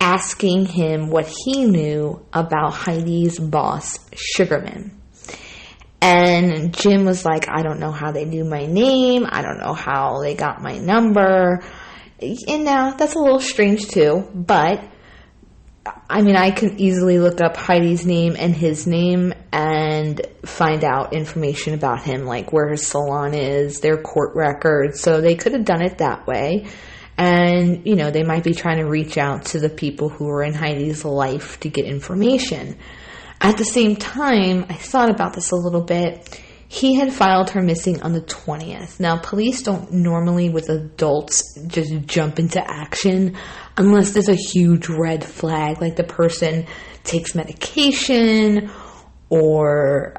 [SPEAKER 1] asking him what he knew about Heidi's boss, Sugarman. And Jim was like, I don't know how they knew my name. I don't know how they got my number. And now that's a little strange too, but I mean, I can easily look up Heidi's name and his name and find out information about him, like where his salon is, their court records. So they could have done it that way. And, you know, they might be trying to reach out to the people who are in Heidi's life to get information. At the same time, I thought about this a little bit. He had filed her missing on the 20th. Now, police don't normally, with adults, just jump into action unless there's a huge red flag, like the person takes medication or,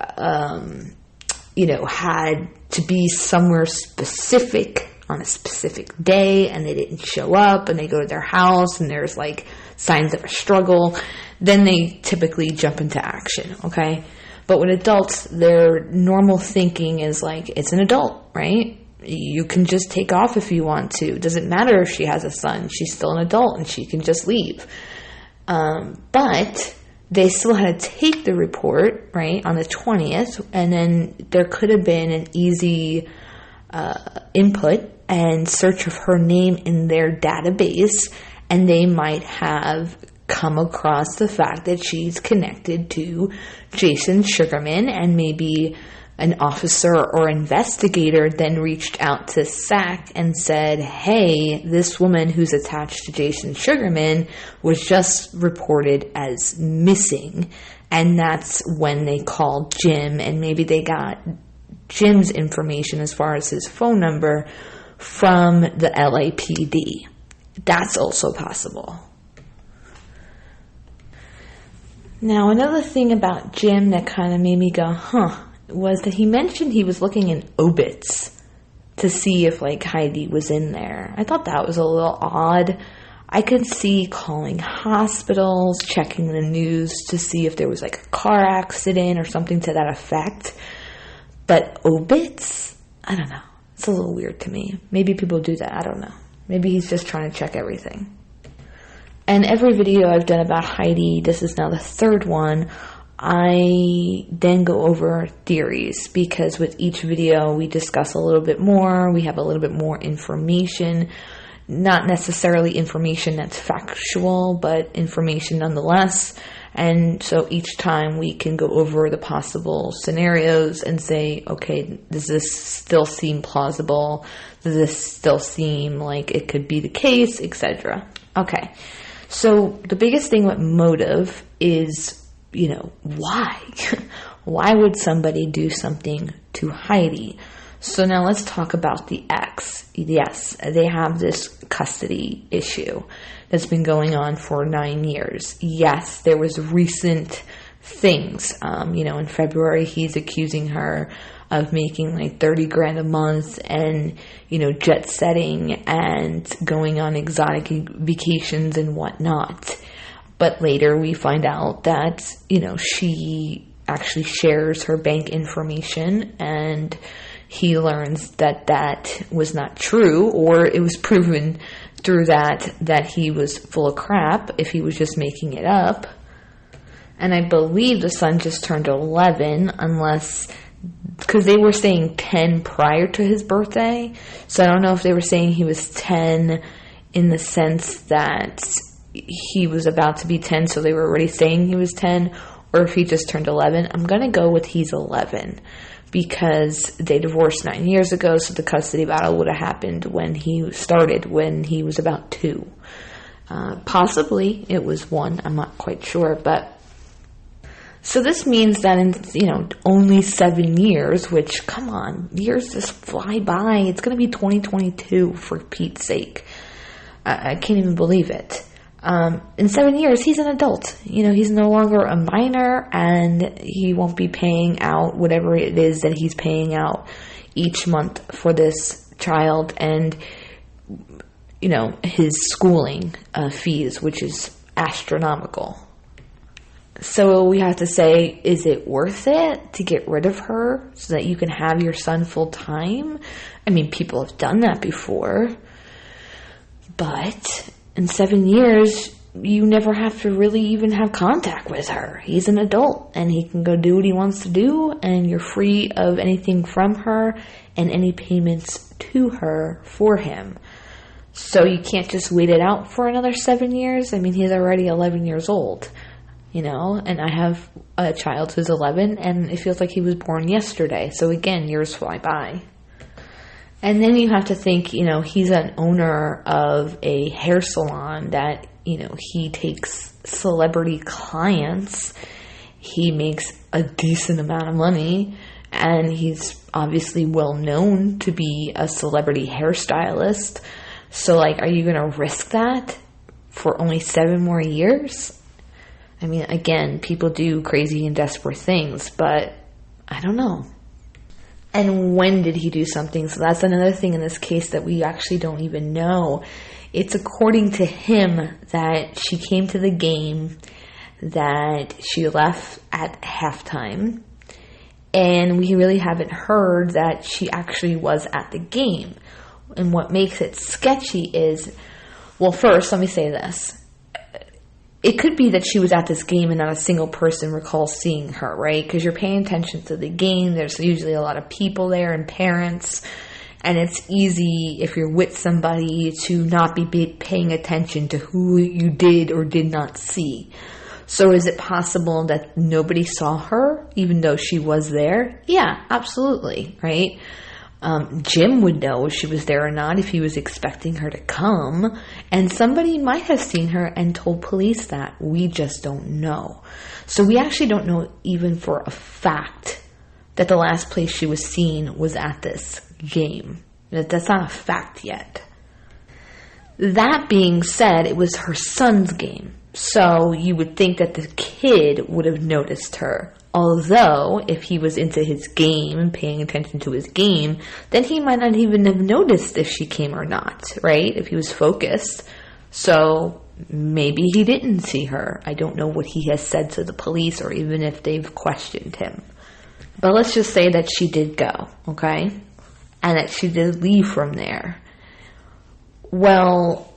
[SPEAKER 1] had to be somewhere specific on a specific day and they didn't show up, and they go to their house and there's like signs of a struggle. Then they typically jump into action, okay? But with adults, their normal thinking is like, it's an adult, right? You can just take off if you want to. It doesn't matter if she has a son. She's still an adult and she can just leave. But they still had to take the report, right, on the 20th. And then there could have been an easy input and search of her name in their database. And they might have come across the fact that she's connected to Jason Sugarman, and maybe an officer or investigator then reached out to SAC and said, hey, this woman who's attached to Jason Sugarman was just reported as missing. And that's when they called Jim, and maybe they got Jim's information as far as his phone number from the LAPD. That's also possible. Now, another thing about Jim that kind of made me go, was that he mentioned he was looking in obits to see if, like, Heidi was in there. I thought that was a little odd. I could see calling hospitals, checking the news to see if there was, like, a car accident or something to that effect. But obits? I don't know. It's a little weird to me. Maybe people do that. I don't know. Maybe he's just trying to check everything. And every video I've done about Heidi, this is now the third one, I then go over theories, because with each video we discuss a little bit more, we have a little bit more information, not necessarily information that's factual, but information nonetheless. And so each time we can go over the possible scenarios and say, okay, does this still seem plausible? Does this still seem like it could be the case, etc.? Okay. So the biggest thing with motive is, why? Why would somebody do something to Heidi? So now let's talk about the ex. Yes, they have this custody issue that's been going on for 9 years. Yes, there was recent things. In February, he's accusing her of making like $30,000 a month and, jet setting and going on exotic vacations and whatnot. But later we find out that, she actually shares her bank information, and he learns that that was not true, or it was proven through that he was full of crap if he was just making it up. And I believe the son just turned 11, because they were saying 10 prior to his birthday. So I don't know if they were saying he was 10 in the sense that he was about to be 10, so they were already saying he was 10, or if he just turned 11. I'm going to go with he's 11, because they divorced 9 years ago, so the custody battle would have happened when he was about 2. Possibly it was 1, I'm not quite sure, but So this means that in, only 7 years, which, come on, years just fly by. It's going to be 2022, for Pete's sake. I can't even believe it. In 7 years, he's an adult. He's no longer a minor, and he won't be paying out whatever it is that he's paying out each month for this child and, his schooling fees, which is astronomical. So we have to say, is it worth it to get rid of her so that you can have your son full time? I mean, people have done that before. But in 7 years, you never have to really even have contact with her. He's an adult, and he can go do what he wants to do, and you're free of anything from her and any payments to her for him. So you can't just wait it out for another 7 years. I mean, he's already 11 years old. And I have a child who's 11, and it feels like he was born yesterday. So again, years fly by. And then you have to think, he's an owner of a hair salon that, he takes celebrity clients. He makes a decent amount of money, and he's obviously well known to be a celebrity hairstylist. So, are you going to risk that for only 7 more years? I mean, again, people do crazy and desperate things, but I don't know. And when did he do something? So that's another thing in this case that we actually don't even know. It's according to him that she came to the game, that she left at halftime, and we really haven't heard that she actually was at the game. And what makes it sketchy is, well, first, let me say this. It could be that she was at this game and not a single person recalls seeing her, right? Because you're paying attention to the game. There's usually a lot of people there and parents. And it's easy, if you're with somebody, to not be paying attention to who you did or did not see. So is it possible that nobody saw her, even though she was there? Yeah, absolutely, right? Jim would know if she was there or not, if he was expecting her to come. And somebody might have seen her and told police that. We just don't know. So we actually don't know even for a fact that the last place she was seen was at this game. That's not a fact yet. That being said, it was her son's game. So you would think that the kid would have noticed her. Although, if he was into his game and paying attention to his game, then he might not even have noticed if she came or not, right? If he was focused. So maybe he didn't see her. I don't know what he has said to the police or even if they've questioned him. But let's just say that she did go, okay? And that she did leave from there. Well,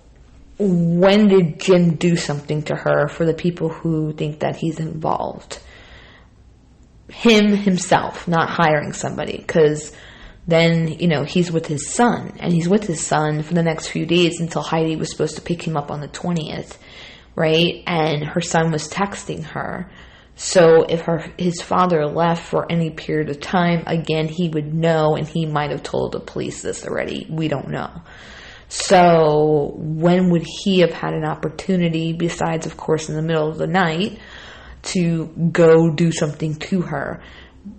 [SPEAKER 1] when did Jim do something to her, for the people who think that he's involved? Him himself, not hiring somebody, because then, he's with his son, and he's with his son for the next few days until Heidi was supposed to pick him up on the 20th, right? And her son was texting her. So if his father left for any period of time, again, he would know, and he might have told the police this already. We don't know. So when would he have had an opportunity, besides, of course, in the middle of the night, to go do something to her?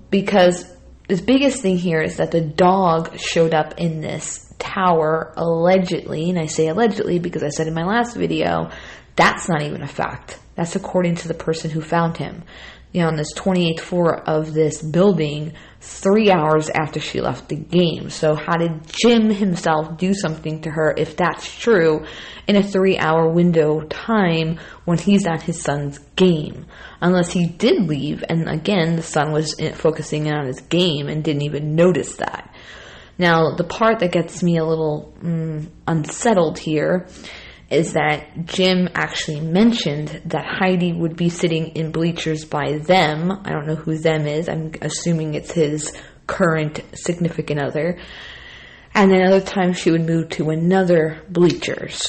[SPEAKER 1] Because the biggest thing here is that the dog showed up in this tower allegedly, and I say allegedly because I said in my last video, that's not even a fact. That's according to the person who found him. On this 28th floor of this building, 3 hours after she left the game. So how did Jim himself do something to her, if that's true, in a 3-hour window time when he's at his son's game? Unless he did leave, and again, the son was focusing in on his game and didn't even notice that. Now, the part that gets me a little unsettled here is that Jim actually mentioned that Heidi would be sitting in bleachers by them. I don't know who them is. I'm assuming it's his current significant other. And then other times she would move to another bleachers.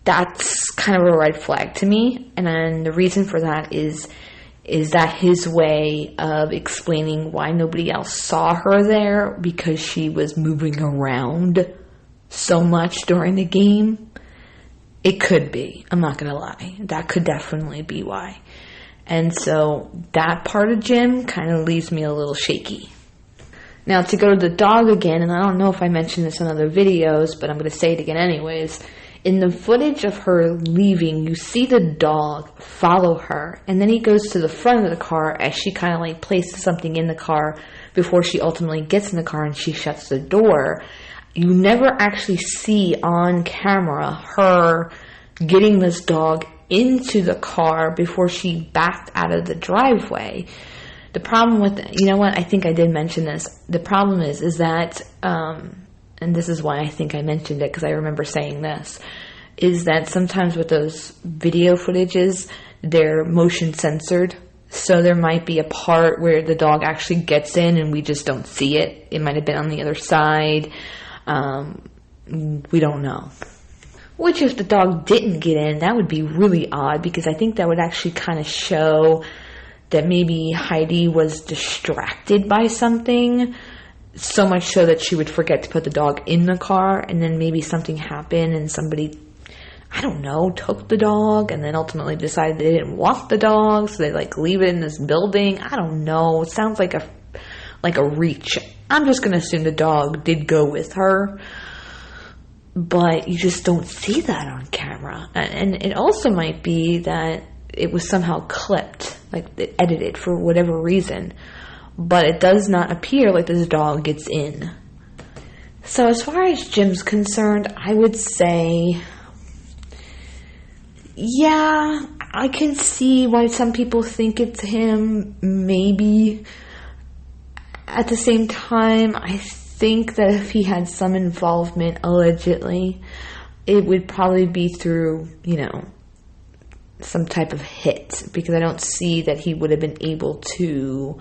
[SPEAKER 1] That's kind of a red flag to me. And then the reason for that is that his way of explaining why nobody else saw her there, because she was moving around so much during the game? It could be. I'm not going to lie. That could definitely be why. And so that part of Jim kind of leaves me a little shaky. Now, to go to the dog again, and I don't know if I mentioned this in other videos, but I'm going to say it again anyways. In the footage of her leaving, you see the dog follow her, and then he goes to the front of the car as she kind of like places something in the car before she ultimately gets in the car and she shuts the door. You never actually see on camera her getting this dog into the car before she backed out of the driveway. The problem with, you know what, I think I did mention this. The problem is that, and this is why I think I mentioned it, because I remember saying this, is that sometimes with those video footages, they're motion censored. So there might be a part where the dog actually gets in and we just don't see it. It might have been on the other side. We don't know. Which, if the dog didn't get in, that would be really odd, because I think that would actually kind of show that maybe Heidi was distracted by something, so much so that she would forget to put the dog in the car, and then maybe something happened and somebody, I don't know, took the dog and then ultimately decided they didn't want the dog, so they like leave it in this building. I don't know. It sounds like a reach. I'm just going to assume the dog did go with her, but you just don't see that on camera. And it also might be that it was somehow clipped, like edited for whatever reason, but it does not appear like this dog gets in. So as far as Jim's concerned, I would say, yeah, I can see why some people think it's him, maybe. At the same time, I think that if he had some involvement, allegedly, it would probably be through, some type of hit, because I don't see that he would have been able to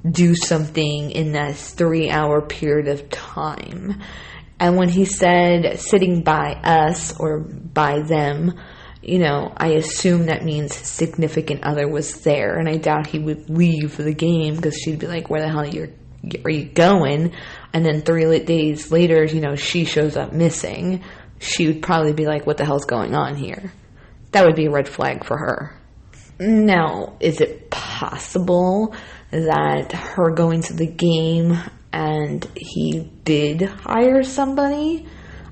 [SPEAKER 1] do something in that 3-hour period of time. And when he said sitting by us or by them, I assume that means his significant other was there, and I doubt he would leave the game, because she'd be like, where the hell are you going? And then 3 days later, she shows up missing. She would probably be like, what the hell's going on here? That would be a red flag for her. Now, is it possible that her going to the game and he did hire somebody?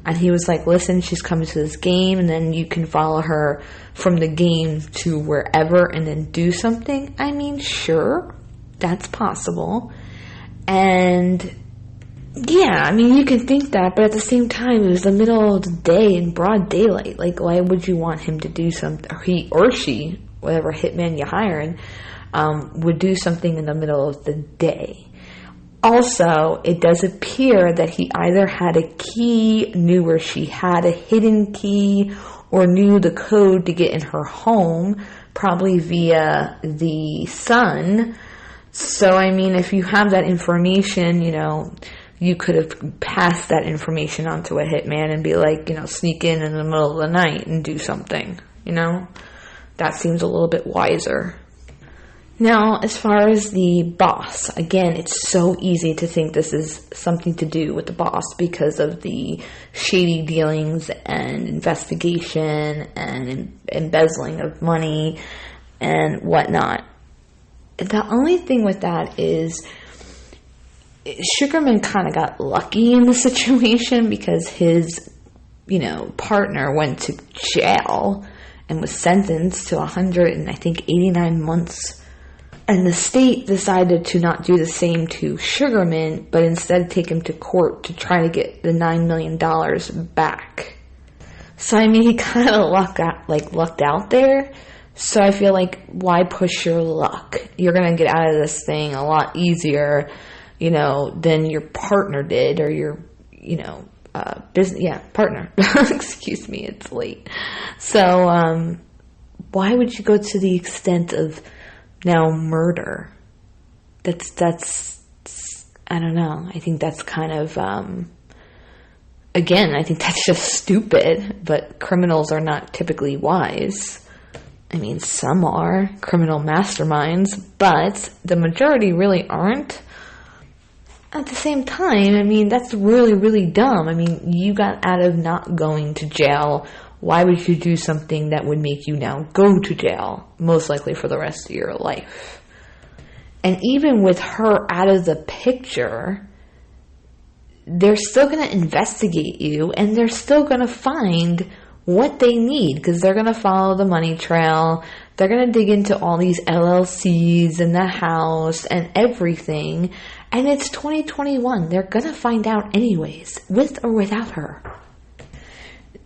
[SPEAKER 1] And he was like, listen, she's coming to this game, and then you can follow her from the game to wherever and then do something? I mean, sure, that's possible. And yeah, you can think that, but at the same time, it was the middle of the day in broad daylight. Like, why would you want him to do something, he or she, whatever hitman you're hiring, would do something in the middle of the day? Also, it does appear that he either had a key, knew where she had a hidden key, or knew the code to get in her home, probably via the son. So, if you have that information, you could have passed that information on to a hitman and be like, sneak in the middle of the night and do something, That seems a little bit wiser. Now, as far as the boss, again, it's so easy to think this is something to do with the boss because of the shady dealings and investigation and embezzling of money and whatnot. The only thing with that is Sugarman kind of got lucky in the situation, because his, partner went to jail and was sentenced to 189 months. And the state decided to not do the same to Sugarman, but instead take him to court to try to get the $9 million back. So, he kind of lucked out there. So I feel like, why push your luck? You're going to get out of this thing a lot easier, than your partner did, or your, partner. Excuse me, it's late. So, why would you go to the extent of now murder? That's I don't know. I think that's kind of, again, I think that's just stupid, but criminals are not typically wise. Some are criminal masterminds, but the majority really aren't. At the same time, that's really, really dumb. You got out of not going to jail why would you do something that would make you now go to jail, most likely for the rest of your life? And even with her out of the picture, they're still going to investigate you, and they're still going to find what they need, because they're going to follow the money trail. They're going to dig into all these LLCs and the house and everything. And it's 2021. They're going to find out anyways, with or without her.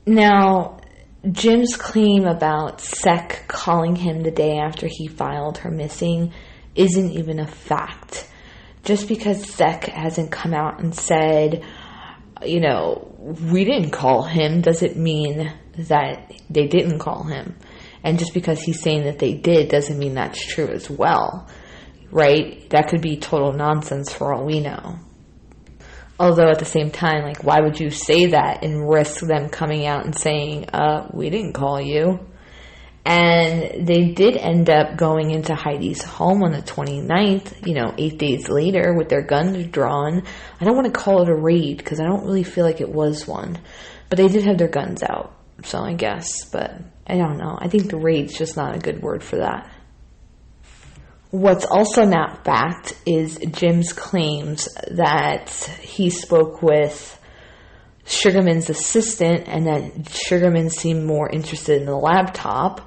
[SPEAKER 1] Now, Jim's claim about Sec calling him the day after he filed her missing isn't even a fact. Just because Sec hasn't come out and said, we didn't call him, doesn't mean that they didn't call him. And just because he's saying that they did doesn't mean that's true as well, right? That could be total nonsense for all we know. Although at the same time, why would you say that and risk them coming out and saying, we didn't call you? And they did end up going into Heidi's home on the 29th, 8 days later, with their guns drawn. I don't want to call it a raid because I don't really feel like it was one. But they did have their guns out, so I guess. But I don't know. I think the raid's just not a good word for that. What's also not fact is Jim's claims that he spoke with Sugarman's assistant and that Sugarman seemed more interested in the laptop,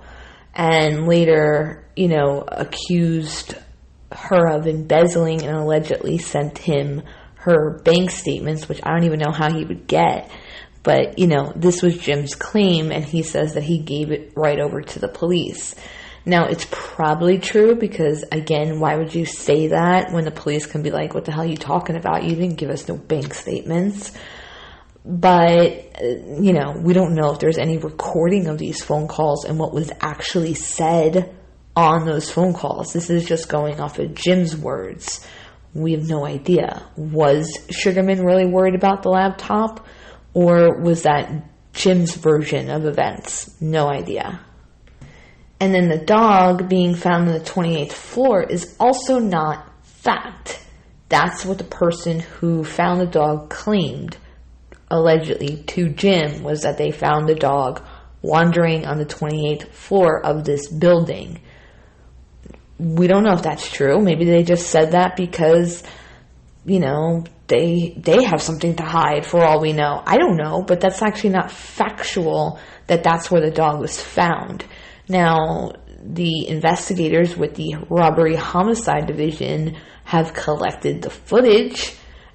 [SPEAKER 1] and later, accused her of embezzling and allegedly sent him her bank statements, which I don't even know how he would get. But, this was Jim's claim, and he says that he gave it right over to the police. Now, it's probably true because, again, why would you say that when the police can be like, what the hell are you talking about? You didn't give us no bank statements. But, we don't know if there's any recording of these phone calls and what was actually said on those phone calls. This is just going off of Jim's words. We have no idea. Was Sugarman really worried about the laptop? Or was that Jim's version of events? No idea. And then the dog being found on the 28th floor is also not fact. That's what the person who found the dog claimed, allegedly, to Jim, was that they found the dog wandering on the 28th floor of this building. We don't know if that's true. Maybe they just said that because, they have something to hide for all we know. I don't know, but that's actually not factual that that's where the dog was found. Now, the investigators with the Robbery Homicide Division have collected the footage,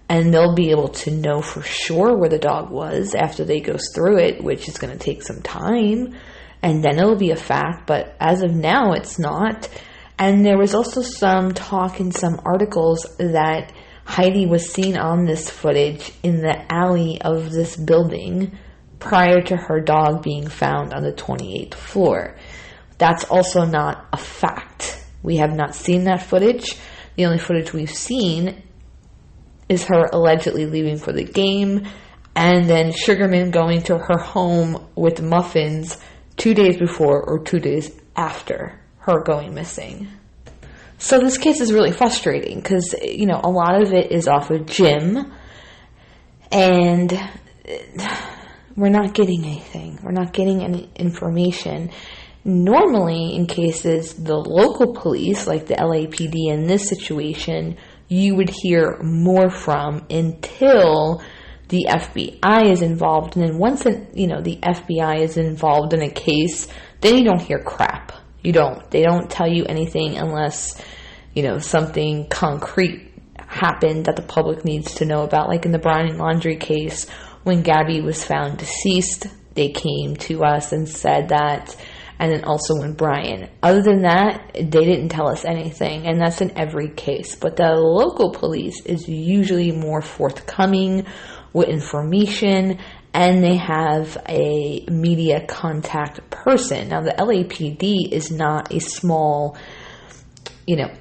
[SPEAKER 1] and they'll be able to know for sure where the dog was after they go through it, which is going to take some time, and then it'll be a fact, but as of now, it's not. And there was also some talk in some articles that Heidi was seen on this footage in the alley of this building prior to her dog being found on the 28th floor. That's also not a fact. We have not seen that footage. The only footage we've seen is her allegedly leaving for the game, and then Sugarman going to her home with muffins 2 days before or 2 days after her going missing. So this case is really frustrating because, a lot of it is off of Jim, and we're not getting anything. We're not getting any information. Normally, in cases, the local police, like the LAPD in this situation, you would hear more from until the FBI is involved. And then once, the FBI is involved in a case, then you don't hear crap. You don't. They don't tell you anything unless, something concrete happened that the public needs to know about. Like in the Brian Laundrie case, when Gabby was found deceased, they came to us and said that. And then also when Brian. Other than that, they didn't tell us anything. And that's in every case. But the local police is usually more forthcoming with information, and they have a media contact person. Now, the LAPD is not a small,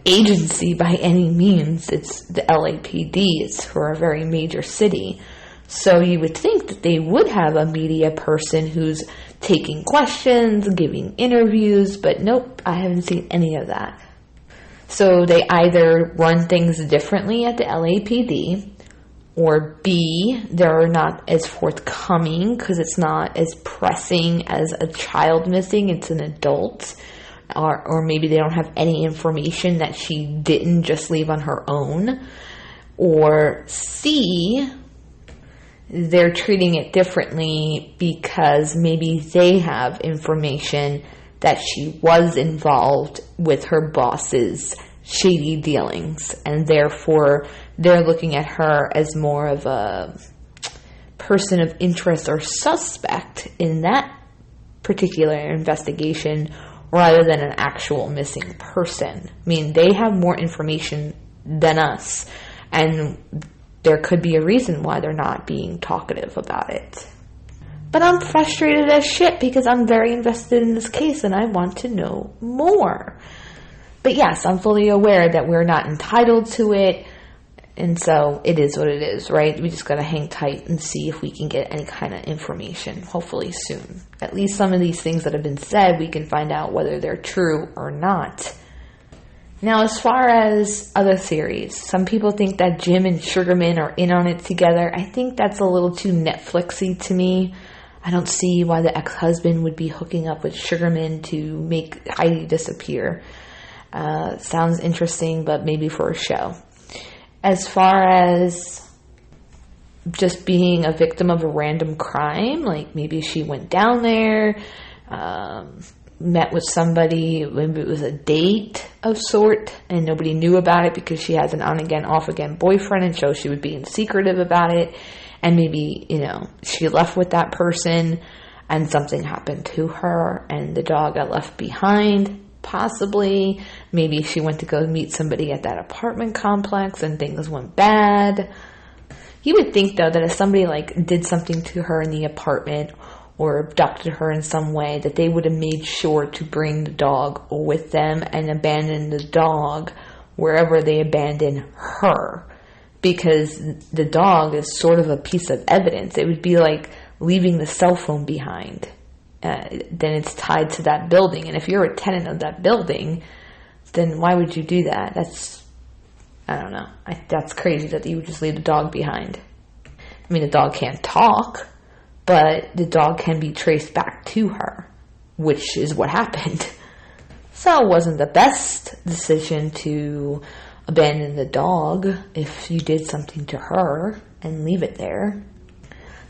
[SPEAKER 1] agency by any means. It's the LAPD. It's for a very major city. So you would think that they would have a media person who's taking questions, giving interviews, but nope, I haven't seen any of that. So they either run things differently at the LAPD, or B, they're not as forthcoming because it's not as pressing as a child missing, it's an adult. Or maybe they don't have any information that she didn't just leave on her own. Or C, they're treating it differently because maybe they have information that she was involved with her boss's shady dealings, and therefore they're looking at her as more of a person of interest or suspect in that particular investigation rather than an actual missing person. I mean, they have more information than us, and there could be a reason why they're not being talkative about it. But I'm frustrated as shit because I'm very invested in this case and I want to know more. But yes, I'm fully aware that we're not entitled to it, and so it is what it is, right? We just gotta hang tight and see if we can get any kind of information, hopefully soon. At least some of these things that have been said, we can find out whether they're true or not. Now, as far as other theories, some people think that Jim and Sugarman are in on it together. I think that's a little too Netflixy to me. I don't see why the ex-husband would be hooking up with Sugarman to make Heidi disappear. Sounds interesting, but maybe for a show. As far as just being a victim of a random crime, like maybe she went down there, met with somebody, maybe it was a date of sort, and nobody knew about it because she has an on-again, off-again boyfriend, and so she was being secretive about it, and maybe, she left with that person, and something happened to her, and the dog got left behind. Possibly, maybe she went to go meet somebody at that apartment complex and things went bad. You would think, though, that if somebody did something to her in the apartment or abducted her in some way, that they would have made sure to bring the dog with them and abandon the dog wherever they abandon her, because the dog is sort of a piece of evidence. It would be like leaving the cell phone behind. Then it's tied to that building. And if you're a tenant of that building, then why would you do that? I don't know. That's crazy that you would just leave the dog behind. I mean, the dog can't talk, but the dog can be traced back to her, which is what happened. So it wasn't the best decision to abandon the dog if you did something to her and leave it there.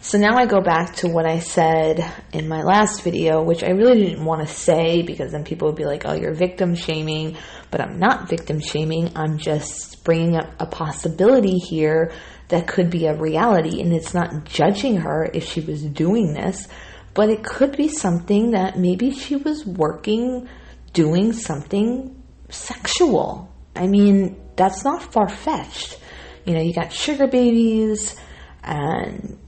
[SPEAKER 1] So now I go back to what I said in my last video, which I really didn't want to say because then people would be like, oh, you're victim shaming. But I'm not victim shaming. I'm just bringing up a possibility here that could be a reality. And it's not judging her if she was doing this, but it could be something that maybe she was doing something sexual. I mean, that's not far-fetched. You got sugar babies and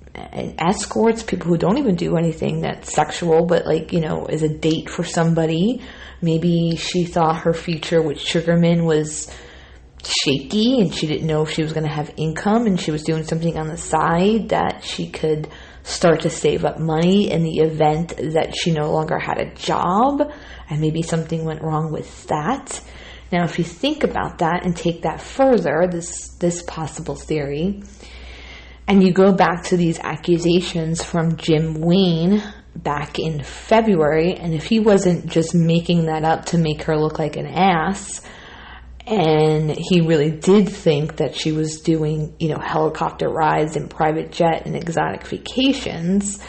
[SPEAKER 1] escorts, people who don't even do anything that's sexual, but is a date for somebody. Maybe she thought her future with Sugarman was shaky and she didn't know if she was going to have income, and she was doing something on the side that she could start to save up money in the event that she no longer had a job, and maybe something went wrong with that. Now, if you think about that and take that further, this possible theory, and you go back to these accusations from Jim Wayne back in February, and if he wasn't just making that up to make her look like an ass, and he really did think that she was doing, helicopter rides and private jet and exotic vacations,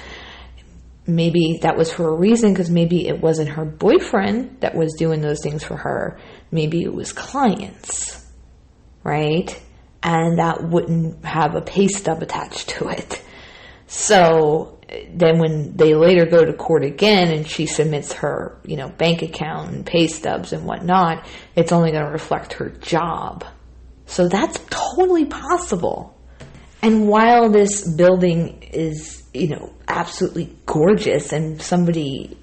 [SPEAKER 1] maybe that was for a reason, because maybe it wasn't her boyfriend that was doing those things for her. Maybe it was clients, right? And that wouldn't have a pay stub attached to it. So then when they later go to court again and she submits her, bank account and pay stubs and whatnot, it's only going to reflect her job. So that's totally possible. And while this building is, absolutely gorgeous, and somebody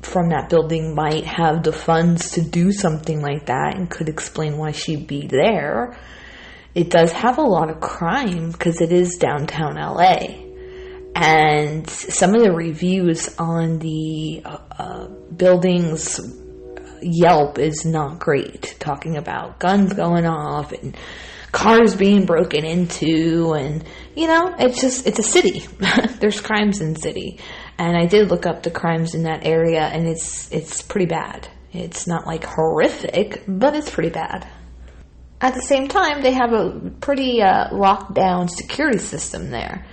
[SPEAKER 1] from that building might have the funds to do something like that and could explain why she'd be there, it does have a lot of crime because it is downtown LA. And some of the reviews on the building's Yelp is not great, talking about guns going off and cars being broken into, and, it's a city. There's crimes in the city. And I did look up the crimes in that area, and it's pretty bad. It's not like horrific, but it's pretty bad. At the same time, they have a pretty locked down security system there.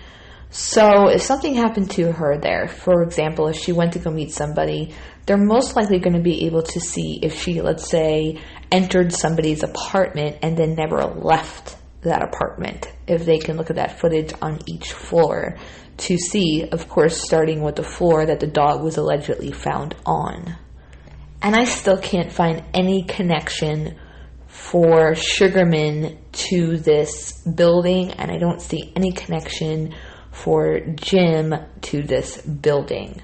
[SPEAKER 1] So if something happened to her there, for example, if she went to go meet somebody, they're most likely going to be able to see if she, let's say, entered somebody's apartment and then never left that apartment. If they can look at that footage on each floor to see, of course, starting with the floor that the dog was allegedly found on. And I still can't find any connection for Sugarman to this building, and I don't see any connection for Jim to this building.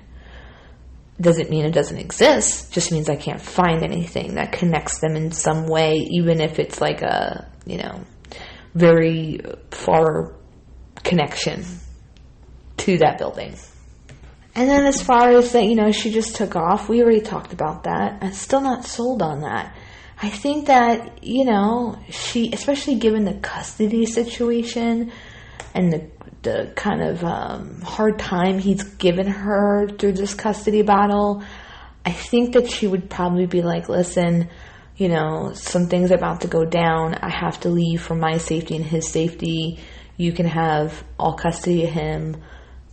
[SPEAKER 1] Doesn't mean it doesn't exist, just means I can't find anything that connects them in some way, even if it's like a, very far connection to that building. And then as far as that, she just took off, we already talked about that. I'm still not sold on that. I think that, she, especially given the custody situation and the kind of hard time he's given her through this custody battle, I think that she would probably be like, listen, some things are about to go down. I have to leave for my safety and his safety. You can have all custody of him.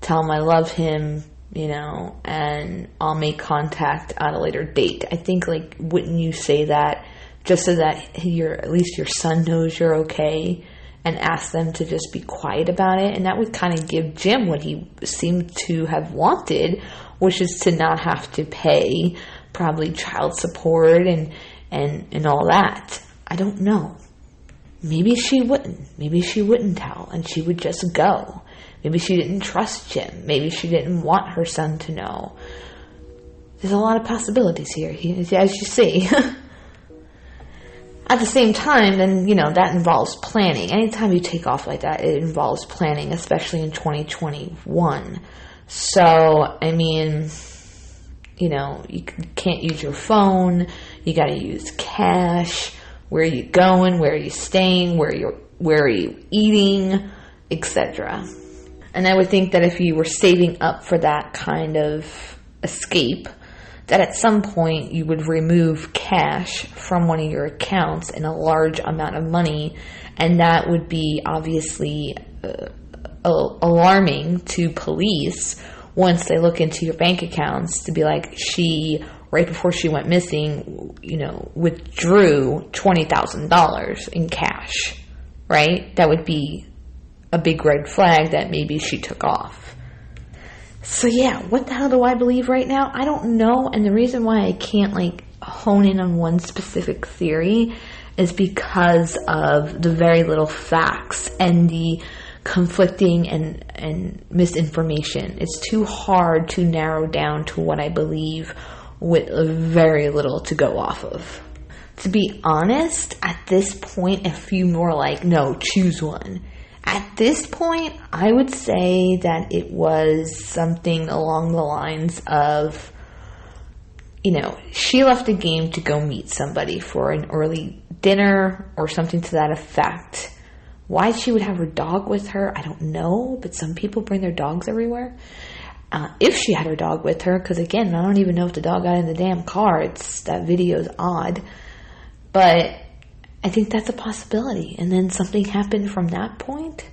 [SPEAKER 1] Tell him I love him, and I'll make contact at a later date. I think, wouldn't you say that just so that at least your son knows you're okay, and ask them to just be quiet about it? And that would kind of give Jim what he seemed to have wanted, which is to not have to pay probably child support and all that. I don't know. Maybe she wouldn't. Maybe she wouldn't tell, and she would just go. Maybe she didn't trust Jim. Maybe she didn't want her son to know. There's a lot of possibilities here, as you see. At the same time, then, that involves planning. Anytime you take off like that, it involves planning, especially in 2021. So, you can't use your phone. You got to use cash. Where are you going? Where are you staying? Where are you eating? Etc. And I would think that if you were saving up for that kind of escape, that at some point you would remove cash from one of your accounts in a large amount of money, and that would be obviously alarming to police once they look into your bank accounts to be like, she, right before she went missing, withdrew $20,000 in cash, right? That would be a big red flag that maybe she took off. So yeah, what the hell do I believe right now? I don't know, and the reason why I can't hone in on one specific theory is because of the very little facts and the conflicting and misinformation. It's too hard to narrow down to what I believe with very little to go off of. To be honest, at this point, if you more no, choose one. At this point, I would say that it was something along the lines of, she left the game to go meet somebody for an early dinner or something to that effect. Why she would have her dog with her, I don't know, but some people bring their dogs everywhere. If she had her dog with her, because again, I don't even know if the dog got in the damn car. That video's odd. But I think that's a possibility. And then something happened from that point.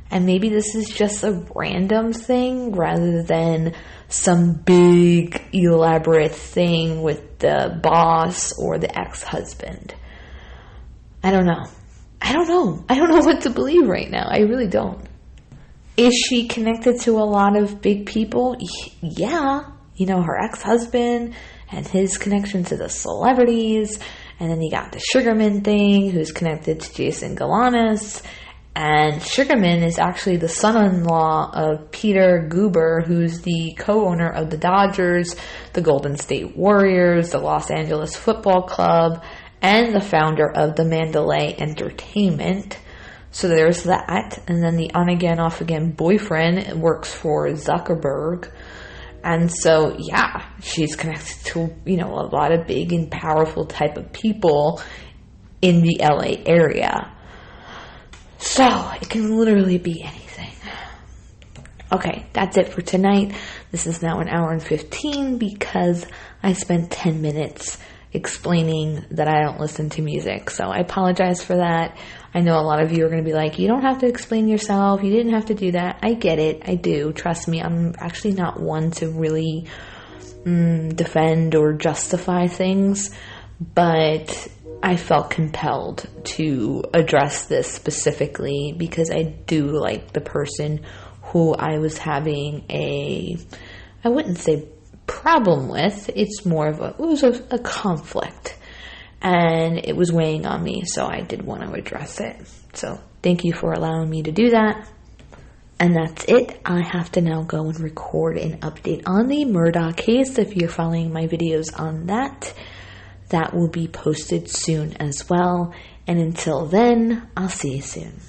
[SPEAKER 1] And maybe this is just a random thing rather than some big elaborate thing with the boss or the ex-husband. I don't know. I don't know what to believe right now. I really don't. Is she connected to a lot of big people? Yeah. Her ex-husband and his connection to the celebrities. And then you got the Sugarman thing, who's connected to Jason Galanis. And Sugarman is actually the son-in-law of Peter Guber, who's the co-owner of the Dodgers, the Golden State Warriors, the Los Angeles Football Club, and the founder of the Mandalay Entertainment. So there's that. And then the on-again, off-again boyfriend works for Zuckerberg. And so, yeah, she's connected to, a lot of big and powerful type of people in the LA area. So it can literally be anything. Okay, that's it for tonight. This is now 1 hour and 15 because I spent 10 minutes explaining that I don't listen to music. So I apologize for that. I know a lot of you are going to be like, you don't have to explain yourself. You didn't have to do that. I get it. I do. Trust me. I'm actually not one to really defend or justify things, but I felt compelled to address this specifically because I do like the person who I was having I wouldn't say problem with. It's more of it was a conflict, and it was weighing on me, so I did want to address it. So thank you for allowing me to do that. And that's it. I have to now go and record an update on the Murdoch case. If you're following my videos on that will be posted soon as well. And until then, I'll see you soon.